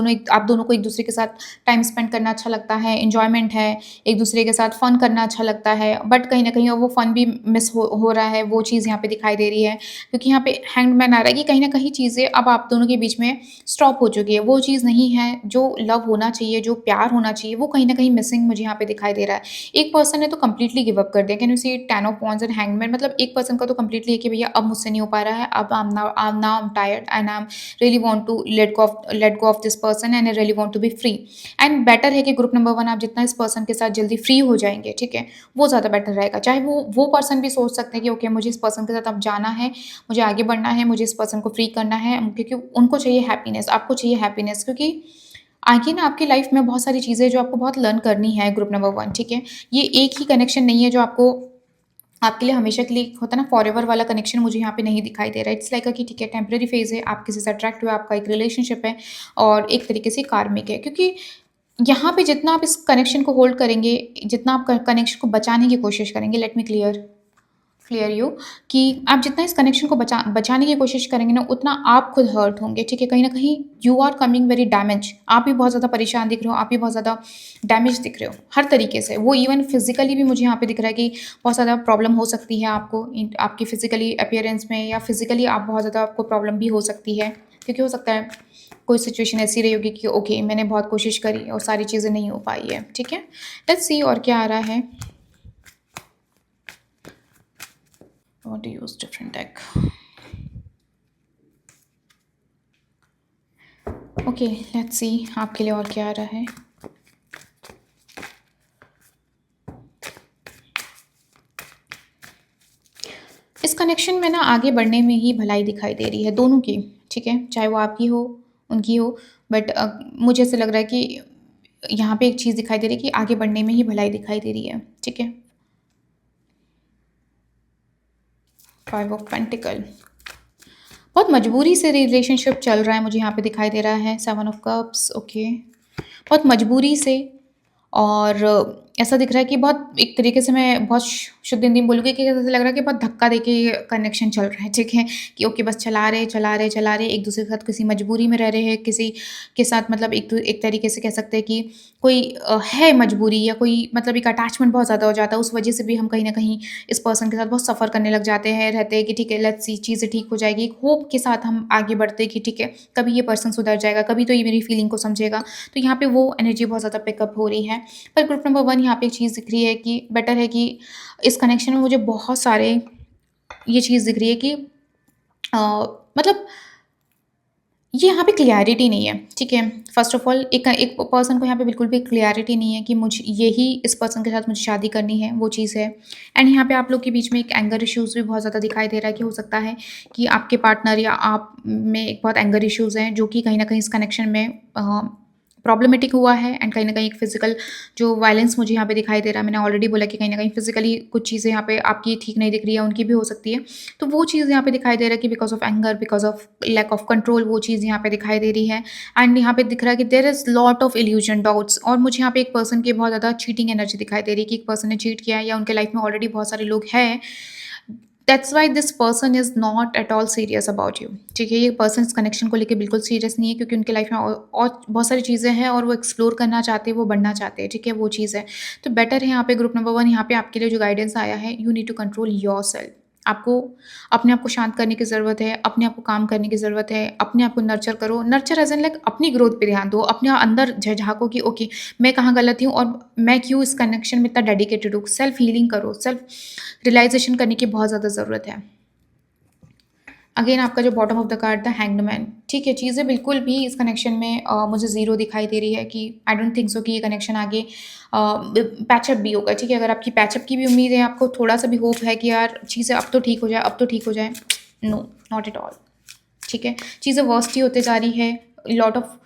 Speaker 1: दोनों को एक-दूसरे के साथ टाइम स्पेंड करना अच्छा लगता है, एन्जॉयमेंट है, एक-दूसरे के साथ फ़न करना अच्छा लगता है, बट कहीं न कहीं वो फ़न भी मिस हो रहा है, वो चीज़ यहाँ पे दिखाई दे रही है। क्योंकि यहाँ पे हैंगमैन आ रहा है कि कहीं न कहीं चीज़ें अब आप दोनों के बीच में स्टॉप हो चुकी है, वो चीज़ नहीं है, जो लव होना चाहिए, जो प्यार होना चाहिए, वो कहीं न कहीं मिसिंग मुझे यहाँ पे दिखाई दे रहा है। एक पर्सन ने तो कंप्लीटली गिव अप कर दिया, can you see 10 of wands and hangman, मतलब एक पर्सन का तो कंप्लीटली है कि भैया अब मुझसे नहीं हो पा पा रहा है, अब I am tired and I am really want to let go of this person and I really want to be free. And better है कि ग्रुप नंबर 1 आप जितना इस पर्सन के साथ जल्दी फ्री हो जाएँगे, ठीक है? वो ज़्यादा बेटर रहेगा। चाहे वो पर्सन भी सोच सकते हैं कि ओके मुझे इस पर्सन के साथ अब जाना है, मुझे आगे बढ़ना है, मुझे इस पर्सन को फ्री करना है, क्योंकि उनको चाहिए हैप्पीनेस, आपको चाहिए हैप्पीनेस, क्योंकि आगे ना आपकी लाइफ में बहुत सारी चीज़ें जो आपको बहुत लर्न करनी है ग्रुप नंबर 1, ठीक है? ये एक ही कनेक्शन नहीं है जो आपको आपके लिए हमेशा के लिए होता है ना, फॉरएवर वाला कनेक्शन मुझे यहाँ पे नहीं दिखाई दे रहा है। इट्स लाइक कि ठीक है, टेम्परेरी फेज़ है, आप किसी से अट्रैक्ट हुए, आपका एक रिलेशनशिप है और एक तरीके से कार्मिक है। क्योंकि यहाँ पे जितना आप इस कनेक्शन को होल्ड करेंगे, जितना आप क कनेक्शन को बचाने की कोशिश करेंगे, लेट मी क्लियर यू कि आप जितना इस कनेक्शन को बचाने की कोशिश करेंगे ना, उतना आप खुद हर्ट होंगे, ठीक है? कहीं न कहीं you are coming very damage, आप भी बहुत ज़्यादा परेशान दिख रहे हो, आप भी बहुत ज़्यादा डैमेज दिख रहे हो, हर तरीके से। वो इवन फिज़िकली भी मुझे यहाँ पे दिख रहा है कि बहुत ज़्यादा प्रॉब्लम हो सकती है आपको आपकी फिज़िकली अपीयरेंस में, या फिज़िकली आप बहुत ज़्यादा आपको प्रॉब्लम भी हो सकती है। क्योंकि हो सकता है कोई सिचुएशन ऐसी रही होगी कि ओके मैंने बहुत कोशिश करी और सारी चीज़ें नहीं हो पाई है, ठीक है? लेट्स सी और क्या आ रहा है। I want to use different deck. Okay, let's see आपके लिए और क्या आ रहा है। इस कनेक्शन में ना आगे बढ़ने में ही भलाई दिखाई दे रही है दोनों की, ठीक है? चाहे वो आपकी हो, उनकी हो, बट मुझे ऐसा लग रहा है कि यहाँ पे एक चीज़ दिखाई दे रही है कि आगे बढ़ने में ही भलाई दिखाई दे रही है, ठीक है? 5 ऑफ पेंटिकल, बहुत मजबूरी से रिलेशनशिप चल रहा है, मुझे यहाँ पे दिखाई दे रहा है। 7 ऑफ कप्स, ओके, बहुत मजबूरी से। और ऐसा दिख रहा है कि बहुत एक तरीके से मैं बहुत शुद्ध हिंदी में बोलूँगी कि ऐसा लग रहा है कि बहुत धक्का देके ये कनेक्शन चल रहा है, ठीक है? कि ओके बस चला रहे, एक दूसरे के साथ किसी मजबूरी में रह रहे हैं, किसी के साथ मतलब एक तरीके से कह सकते हैं कि कोई है मजबूरी, या कोई मतलब एक अटैचमेंट बहुत ज़्यादा हो जाता है, उस वजह से भी हम कहीं न कहीं इस पर्सन के साथ बहुत सफ़र करने लग जाते हैं, रहते हैं कि ठीक है लेट्स सी चीज़ें ठीक हो जाएगी। एक होप के साथ हम आगे बढ़ते हैं कि ठीक है, कभी ये पर्सन सुधर जाएगा, कभी तो ये मेरी फीलिंग को समझेगा। तो यहाँ पे वो एनर्जी बहुत ज़्यादा पिकअप हो रही है। पर ग्रुप नंबर 1 यहाँ पे एक चीज़ दिख रही है कि बेटर है कि इस कनेक्शन में मुझे बहुत सारे ये चीज़ दिख रही है कि अ, मतलब ये यहाँ पे क्लैरिटी नहीं है, ठीक है? फ़र्स्ट ऑफ़ ऑल एक एक पर्सन को यहाँ पे बिल्कुल भी क्लैरिटी नहीं है कि मुझे यही इस पर्सन के साथ मुझे शादी करनी है, वो चीज़ है। एंड यहाँ पे आप लोग के बीच में एक एंगर इश्यूज़ भी बहुत ज़्यादा दिखाई दे रहा है कि हो सकता है कि आपके पार्टनर या आप में एक बहुत एंगर इश्यूज़ हैं, जो कि कहीं न कहीं इस कनेक्शन में प्रॉब्लमेटिक हुआ है। एंड कहीं न कहीं एक फ़िज़िकल जो वायलेंस मुझे यहाँ पे दिखाई दे रहा है, मैंने ऑलरेडी बोला कि कहीं न कहीं फ़िज़िकली कुछ चीज़ें यहाँ पे आपकी ठीक नहीं दिख रही है, उनकी भी हो सकती है। तो वो चीज़ यहाँ पे दिखाई दे रहा है कि because of anger, because of lack of control, वो चीज़ यहाँ पे दिखाई दे रही है। एंड यहाँ पे दिख रहा है कि there is lot of illusion, doubts, और मुझे यहाँ पे एक पर्सन की बहुत ज़्यादा चीटिंग एनर्जी दिखाई दे रही है कि एक पर्सन ने चीट किया है, या उनके लाइफ़ में ऑलरेडी बहुत सारे लोग हैं। That's why this person is not at all serious about you, ठीक है? ये पर्सन इस कनेक्शन को लेके बिल्कुल सीरियस नहीं है, क्योंकि उनकी लाइफ़ में और बहुत सारी चीज़ें हैं और वो एक्सप्लोर करना चाहते हैं, वो बढ़ना चाहते हैं, ठीक है? वो चीज़ है। तो बेटर है यहाँ पे ग्रुप नंबर 1, यहाँ पे आपके लिए जो गाइडेंस आया है, you need to control yourself. आपको अपने आप को शांत करने की ज़रूरत है, अपने आप को काम करने की ज़रूरत है, अपने आप को नर्चर करो। नर्चर एज़ इन लाइक अपनी ग्रोथ पे ध्यान दो, अपने अंदर झाँको कि ओके मैं कहाँ गलत हूँ और मैं क्यों इस कनेक्शन में इतना डेडिकेटेड हूँ। सेल्फ हीलिंग करो, सेल्फ रियलाइज़ेशन करने की बहुत ज़्यादा ज़रूरत है। अगेन आपका जो बॉटम ऑफ द कार्ड था हैंग्ड मैन, ठीक है? चीज़ें बिल्कुल भी इस कनेक्शन में मुझे ज़ीरो दिखाई दे रही है कि आई डोंट थिंक सो कि ये कनेक्शन आगे पैचअप भी होगा, ठीक है? अगर आपकी पैचअप की भी उम्मीद है, आपको थोड़ा-सा भी होप है कि यार चीज़ें अब तो ठीक हो जाए, अब तो ठीक हो जाए, नो, नॉट एट ऑल, ठीक है? चीज़ें वर्स्ट ही होते जा रही है, lot of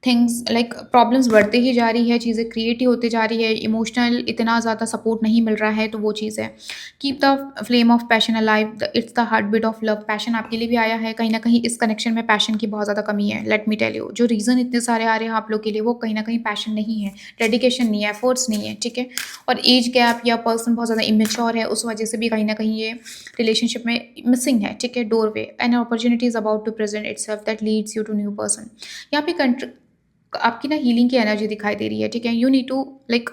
Speaker 1: things like problems बढ़ते ही जा रही है, चीज़ें क्रिएट ही होते जा रही है, इमोशनल इतना ज़्यादा सपोर्ट नहीं मिल रहा है, तो वो चीज़ है। Keep the flame of passion alive, it's the heart beat of love. Passion आपके लिए भी आया है, कहीं ना कहीं इस कनेक्शन में पैशन की बहुत ज़्यादा कमी है। लेट मी टेल यू, जो रीज़न इतने सारे आ रहे हैं आप लोग के लिए, वो कहीं ना कहीं पैशन नहीं है, डेडिकेशन नहीं है, एफर्ट्स नहीं है, ठीक है? और एज गैप या पर्सन बहुत ज़्यादा इमेच्योर है, उस वजह से भी कहीं ना कहीं ये रिलेशनशिप में मिसिंग है, ठीक है? Doorway an opportunity is about to present itself that leads you to new person. यहाँ पे आपकी ना हीलिंग की एनर्जी दिखाई दे रही है, ठीक है? You need to like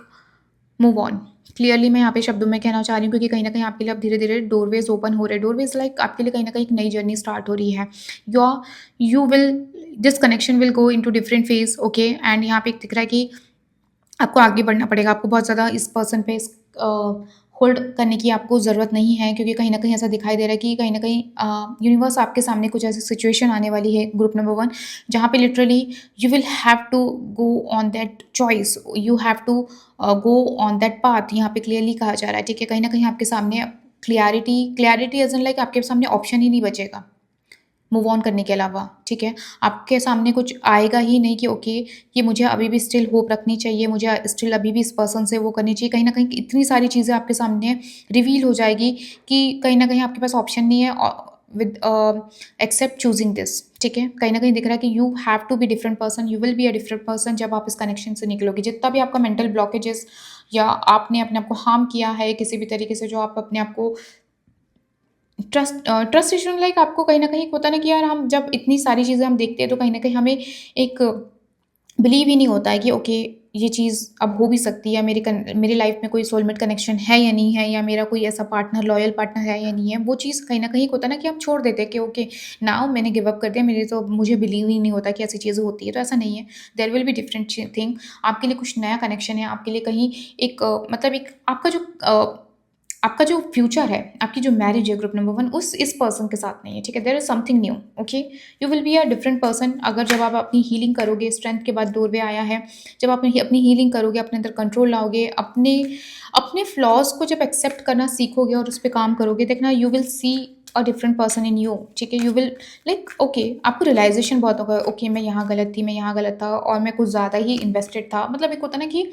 Speaker 1: move on. Clearly मैं यहाँ पे शब्दों में कहना चाह रही हूँ, क्योंकि कहीं न कहीं आपके लिए अब धीरे-धीरे डोरवेज़ ओपन हो रहे हैं। डोरवेज़ लाइक आपके लिए कहीं न कहीं एक नई जर्नी स्टार्ट हो रही है। Your you will this connection will go into different phase, okay? And यहाँ पे एक दिख रहा है कि आपको आगे बढ़ना पड़ेगा, आपको बहुत ज़्यादा इस पर्सन पे होल्ड करने की आपको ज़रूरत नहीं है, क्योंकि कहीं न कहीं ऐसा दिखाई दे रहा है कि कहीं न कहीं यूनिवर्स आपके सामने कुछ ऐसी सिचुएशन आने वाली है ग्रुप नंबर 1, जहाँ पे literally you will have to go on that choice, you have to go on that path, यहाँ पे क्लियरली कहा जा रहा है, ठीक है? कहीं न कहीं आपके सामने क्लैरिटी एज़ इन लाइक आपके सामने ऑप्शन ही नहीं बचेगा मूव ऑन करने के अलावा, ठीक है? आपके सामने कुछ आएगा ही नहीं कि ओके, ये मुझे अभी भी स्टिल होप रखनी चाहिए, मुझे स्टिल अभी भी इस पर्सन से वो करनी चाहिए। कहीं न कहीं इतनी सारी चीज़ें आपके सामने रिवील हो जाएगी कि कहीं न कहीं आपके पास ऑप्शन नहीं है विद एक्सेप्ट चूज़िंग दिस, ठीक है? कहीं न कहीं दिख रहा है कि you have to be different person, you will be a different person जब आप इस कनेक्शन से निकलोगे। जितना भी आपका मेंटल ब्लॉकेजेस या आपने अपने आप को हार्म किया है किसी भी तरीके से, जो आप अपने आप को ट्रस्ट इश्यू लाइक आपको कहीं न कहीं होता है ना कि यार हम जब इतनी सारी चीज़ें हम देखते हैं तो कहीं न कहीं हमें एक बिलीव ही नहीं होता है कि ओके, ये चीज़ अब हो भी सकती है, मेरी लाइफ में कोई सोलमेट कनेक्शन है या नहीं है, या मेरा कोई ऐसा पार्टनर लॉयल पार्टनर है या नहीं है। वो चीज़ कहीं न कहीं होता है ना कि हम छोड़ देते हैं कि ओके, नाउ मैंने गिव अप कर दिया, मेरे तो मुझे बिलीव ही नहीं होता कि ऐसी चीज़ें होती है, तो ऐसा नहीं है। There will be different thing, आपके लिए कुछ नया कनेक्शन है, आपके लिए कहीं एक मतलब एक आपका जो फ्यूचर है, आपकी जो मैरिज है ग्रुप नंबर 1 उस इस पर्सन के साथ नहीं है, ठीक है? There is something new, okay? You will be a different person अगर जब आप अपनी हीलिंग करोगे, स्ट्रेंथ के बाद डोरवे आया है। जब आप अपनी हीलिंग करोगे, अपने अंदर कंट्रोल लाओगे, अपने अपने फ्लॉज़ को जब एक्सेप्ट करना सीखोगे और उस पे काम करोगे, देखना you will see a different person in you, ठीक है? यू विल लाइक ओके, आपको रियलाइज़ेशन बहुत होगा, ओके मैं यहाँ गलत थी, मैं यहाँ गलत था और मैं कुछ ज़्यादा ही इन्वेस्टेड था। मतलब एक होता है ना कि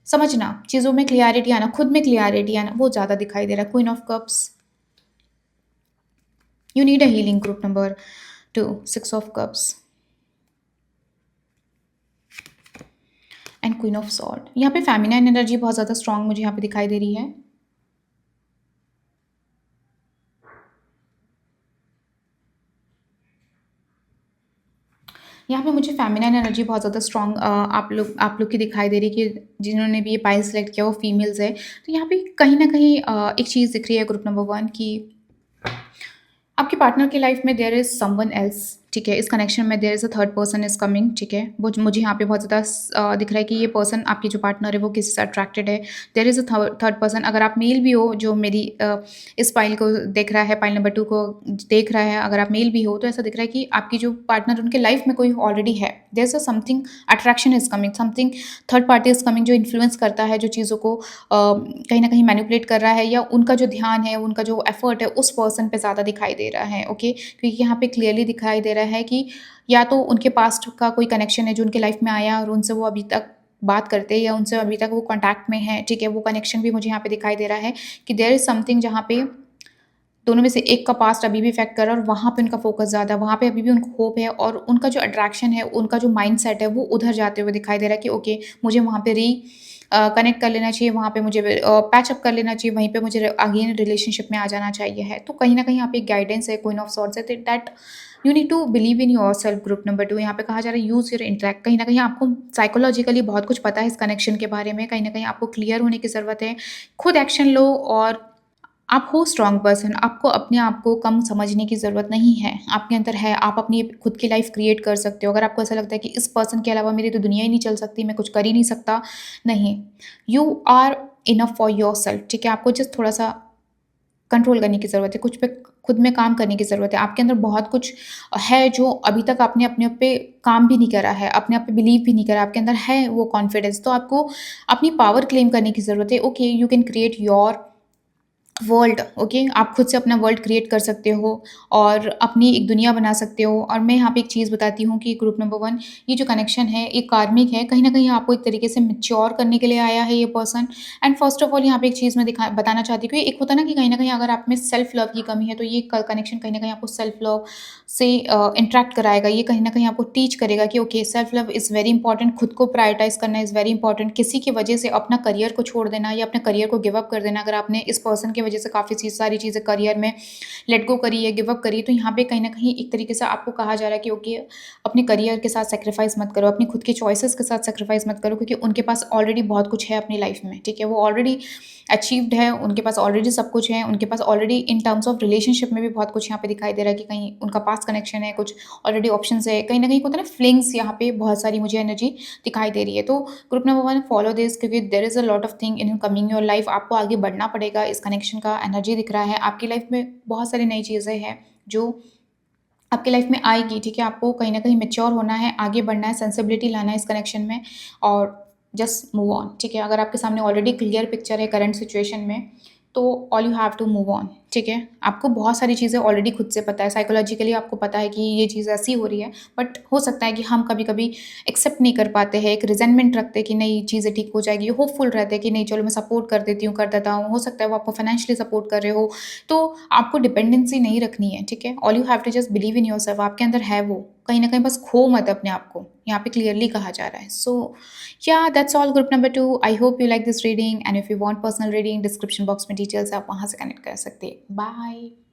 Speaker 1: समझना, चीज़ों में क्लैरिटी आना, खुद में क्लैरिटी आना, वो ज़्यादा दिखाई दे रहा है। Queen of cups, you need a healing group number 2, 6 of cups and queen of sword. यहाँ पे फेमिनाइन एनर्जी बहुत ज़्यादा स्ट्रॉन्ग मुझे यहाँ पे दिखाई दे रही है। यहाँ पे मुझे फेमिनाइन एनर्जी बहुत ज़्यादा स्ट्रॉन्ग आप लोग की दिखाई दे रही है कि जिन्होंने भी ये पाई सेलेक्ट किया वो फीमेल्स है। तो यहाँ पे कहीं न कहीं एक चीज़ दिख रही है ग्रुप नंबर 1 की आपके पार्टनर की लाइफ में देयर इज़ समवन एल्स, ठीक है? इस कनेक्शन में there is a third person is coming, ठीक है? वो मुझे यहाँ पे बहुत ज़्यादा दिख रहा है कि ये पर्सन आपकी जो पार्टनर है वो किसी से अट्रैक्टेड है। There is a third person, अगर आप मेल भी हो जो मेरी इस पाइल को देख रहा है, पाइल नंबर 2 को देख रहा है, अगर आप मेल भी हो तो ऐसा दिख रहा है कि आपकी जो पार्टनर उनके लाइफ में कोई ऑलरेडी है। There is a something attraction is coming, something third party is coming जो इन्फ्लुएंस करता है, जो चीज़ों को कहीं न कहीं मैनिपुलेट कर रहा है, या उनका जो ध्यान है, उनका जो एफर्ट है उस पर्सन पे ज़्यादा दिखाई दे रहा है, ओके? क्योंकि यहाँ पे क्लियरली दिखाई दे रहा है कि या तो उनके पास्ट का कोई कनेक्शन है जो उनके लाइफ में आया और उनसे वो अभी तक बात करते हैं, या उनसे अभी तक वो कॉन्टैक्ट में है, ठीक है? वो कनेक्शन भी मुझे यहाँ पे दिखाई दे रहा है कि देयर इज़ समथिंग जहाँ पे दोनों में से एक का पास्ट अभी भी इफ़ेक्ट कर रहा है और वहाँ पे उनका फ़ोकस ज़्यादा है, वहाँ पे अभी भी उनको होप है और उनका जो अट्रैक्शन है, उनका जो माइंडसेट है, वो उधर जाते हुए दिखाई दे रहा है कि ओके, मुझे वहाँ पे कनेक्ट कर लेना चाहिए, वहाँ पे मुझे पैच अप कर लेना चाहिए, वहीं पे मुझे अगेन रिलेशनशिप में आ जाना चाहिए है। तो कहीं न कहीं यहाँ पे एक गाइडेंस है क्वीन ऑफ सॉर्ड्स है that you need to believe in yourself group number 2। यहाँ पे कहा जा रहा है यूज़ योर इंटेलेक्ट। कहीं न कहीं आपको साइकोलॉजिकली बहुत कुछ पता है इस कनेक्शन के बारे में, कहीं न कहीं आपको क्लियर होने की ज़रूरत है। खुद एक्शन लो और आप हो स्ट्रॉन्ग पर्सन, आपको अपने आप को कम समझने की ज़रूरत नहीं है, आपके अंदर है, आप अपनी खुद की लाइफ़ क्रिएट कर सकते हो। अगर आपको ऐसा लगता है कि इस पर्सन के अलावा मेरी तो दुनिया ही नहीं चल सकती, मैं कुछ कर ही नहीं सकता, नहीं, you are enough for yourself, ठीक है? आपको जस्ट थोड़ा-सा कंट्रोल करने की ज़रूरत है, कुछ पे खुद में काम करने की ज़रूरत है। आपके अंदर बहुत कुछ है जो अभी तक आपने अपने आप पे काम भी नहीं करा है, अपने आप पे बिलीव भी नहीं करा, आपके अंदर है वो कॉन्फिडेंस, तो आपको अपनी पावर क्लेम करने की ज़रूरत है। Okay, you can create your world, okay? आप खुद से अपना वर्ल्ड क्रिएट कर सकते हो और अपनी एक दुनिया बना सकते हो। और मैं यहाँ पे एक चीज़ बताती हूँ कि ग्रुप नंबर 1 ये जो कनेक्शन है ये कार्मिक है, कहीं न कहीं आपको एक तरीके से मैच्योर करने के लिए आया है ये person. And first of all यहाँ पे एक चीज़ मैं बताना चाहती हूँ कि एक होता है ना कि कहीं न कहीं अगर आप में सेल्फ लव की कमी है तो ये कनेक्शन कहीं न कहीं आपको सेल्फ लव से इंटरैक्ट कराएगा। ये कहीं न कहीं आपको टीच करेगा कि okay, self love is very important, खुद को प्रायोरिटाइज़ करना इज़ वेरी इंपॉर्टेंट। किसी की वजह से अपना करियर को छोड़ देना या अपने करियर को गिव अप कर देना, अगर आपने इस पर्सन की वजह से काफ़ी सारी चीज़ें करियर में लेट गो करी है, गिव अप करी है, तो यहाँ पे कहीं न कहीं एक तरीके से आपको कहा जा रहा है कि ओके, अपने करियर के साथ सैक्रिफाइस मत करो, अपनी खुद के चॉइसेस के साथ सैक्रिफाइस मत करो, क्योंकि उनके पास ऑलरेडी बहुत कुछ है अपनी लाइफ में, ठीक है? वो ऑलरेडी अचीव्ड है, उनके पास ऑलरेडी सब कुछ है, उनके पास already in terms of relationship में भी बहुत कुछ यहाँ पे दिखाई दे रहा है कि कहीं उनका पास्ट कनेक्शन है, कुछ ऑलरेडी ऑप्शंस है, कहीं न कहीं होता है ना फ्लिंग्स, यहाँ पे बहुत सारी मुझे एनर्जी दिखाई दे रही है। तो ग्रुप नंबर 1, फॉलो दिस, क्योंकि there is a lot of thing in coming your life, आपको आगे बढ़ना पड़ेगा, इस कनेक्शन का एनर्जी दिख रहा है। आपकी लाइफ में बहुत सारी नई चीज़ें हैं जो आपकी लाइफ में आएगी, ठीक है? आपको कहीं न कहीं मैच्योर होना है, आगे बढ़ना है, सेंसिबिलिटी लाना है इस कनेक्शन में और जस्ट मूव ऑन, ठीक है? अगर आपके सामने ऑलरेडी क्लियर पिक्चर है करंट सिचुएशन में, तो all you have to move on, ठीक है? आपको बहुत सारी चीज़ें ऑलरेडी खुद से पता है, साइकोलॉजिकली आपको पता है कि ये चीज़ ऐसी हो रही है, बट हो सकता है कि हम कभी-कभी एक्सेप्ट नहीं कर पाते हैं, एक रिज़ेंटमेंट रखते हैं कि नहीं चीज़ें ठीक हो जाएगी, होपफुल रहते हैं कि नहीं चलो मैं सपोर्ट कर देती हूँ, कर देता हूँ। हो सकता है वो आपको फाइनेंशियली सपोर्ट कर रहे हो, तो आपको डिपेंडेंसी नहीं रखनी है, ठीक है? All you have to just believe in yourself, आपके अंदर है वो, कहीं न कहीं बस खो मत अपने आप को, यहाँ पे क्लियरली कहा जा रहा है। सो या that's all group number 2, I hope you like this reading and if you want personal reading, description box में डिटेल्स है, आप वहाँ से कनेक्ट कर सकते हैं। बाय।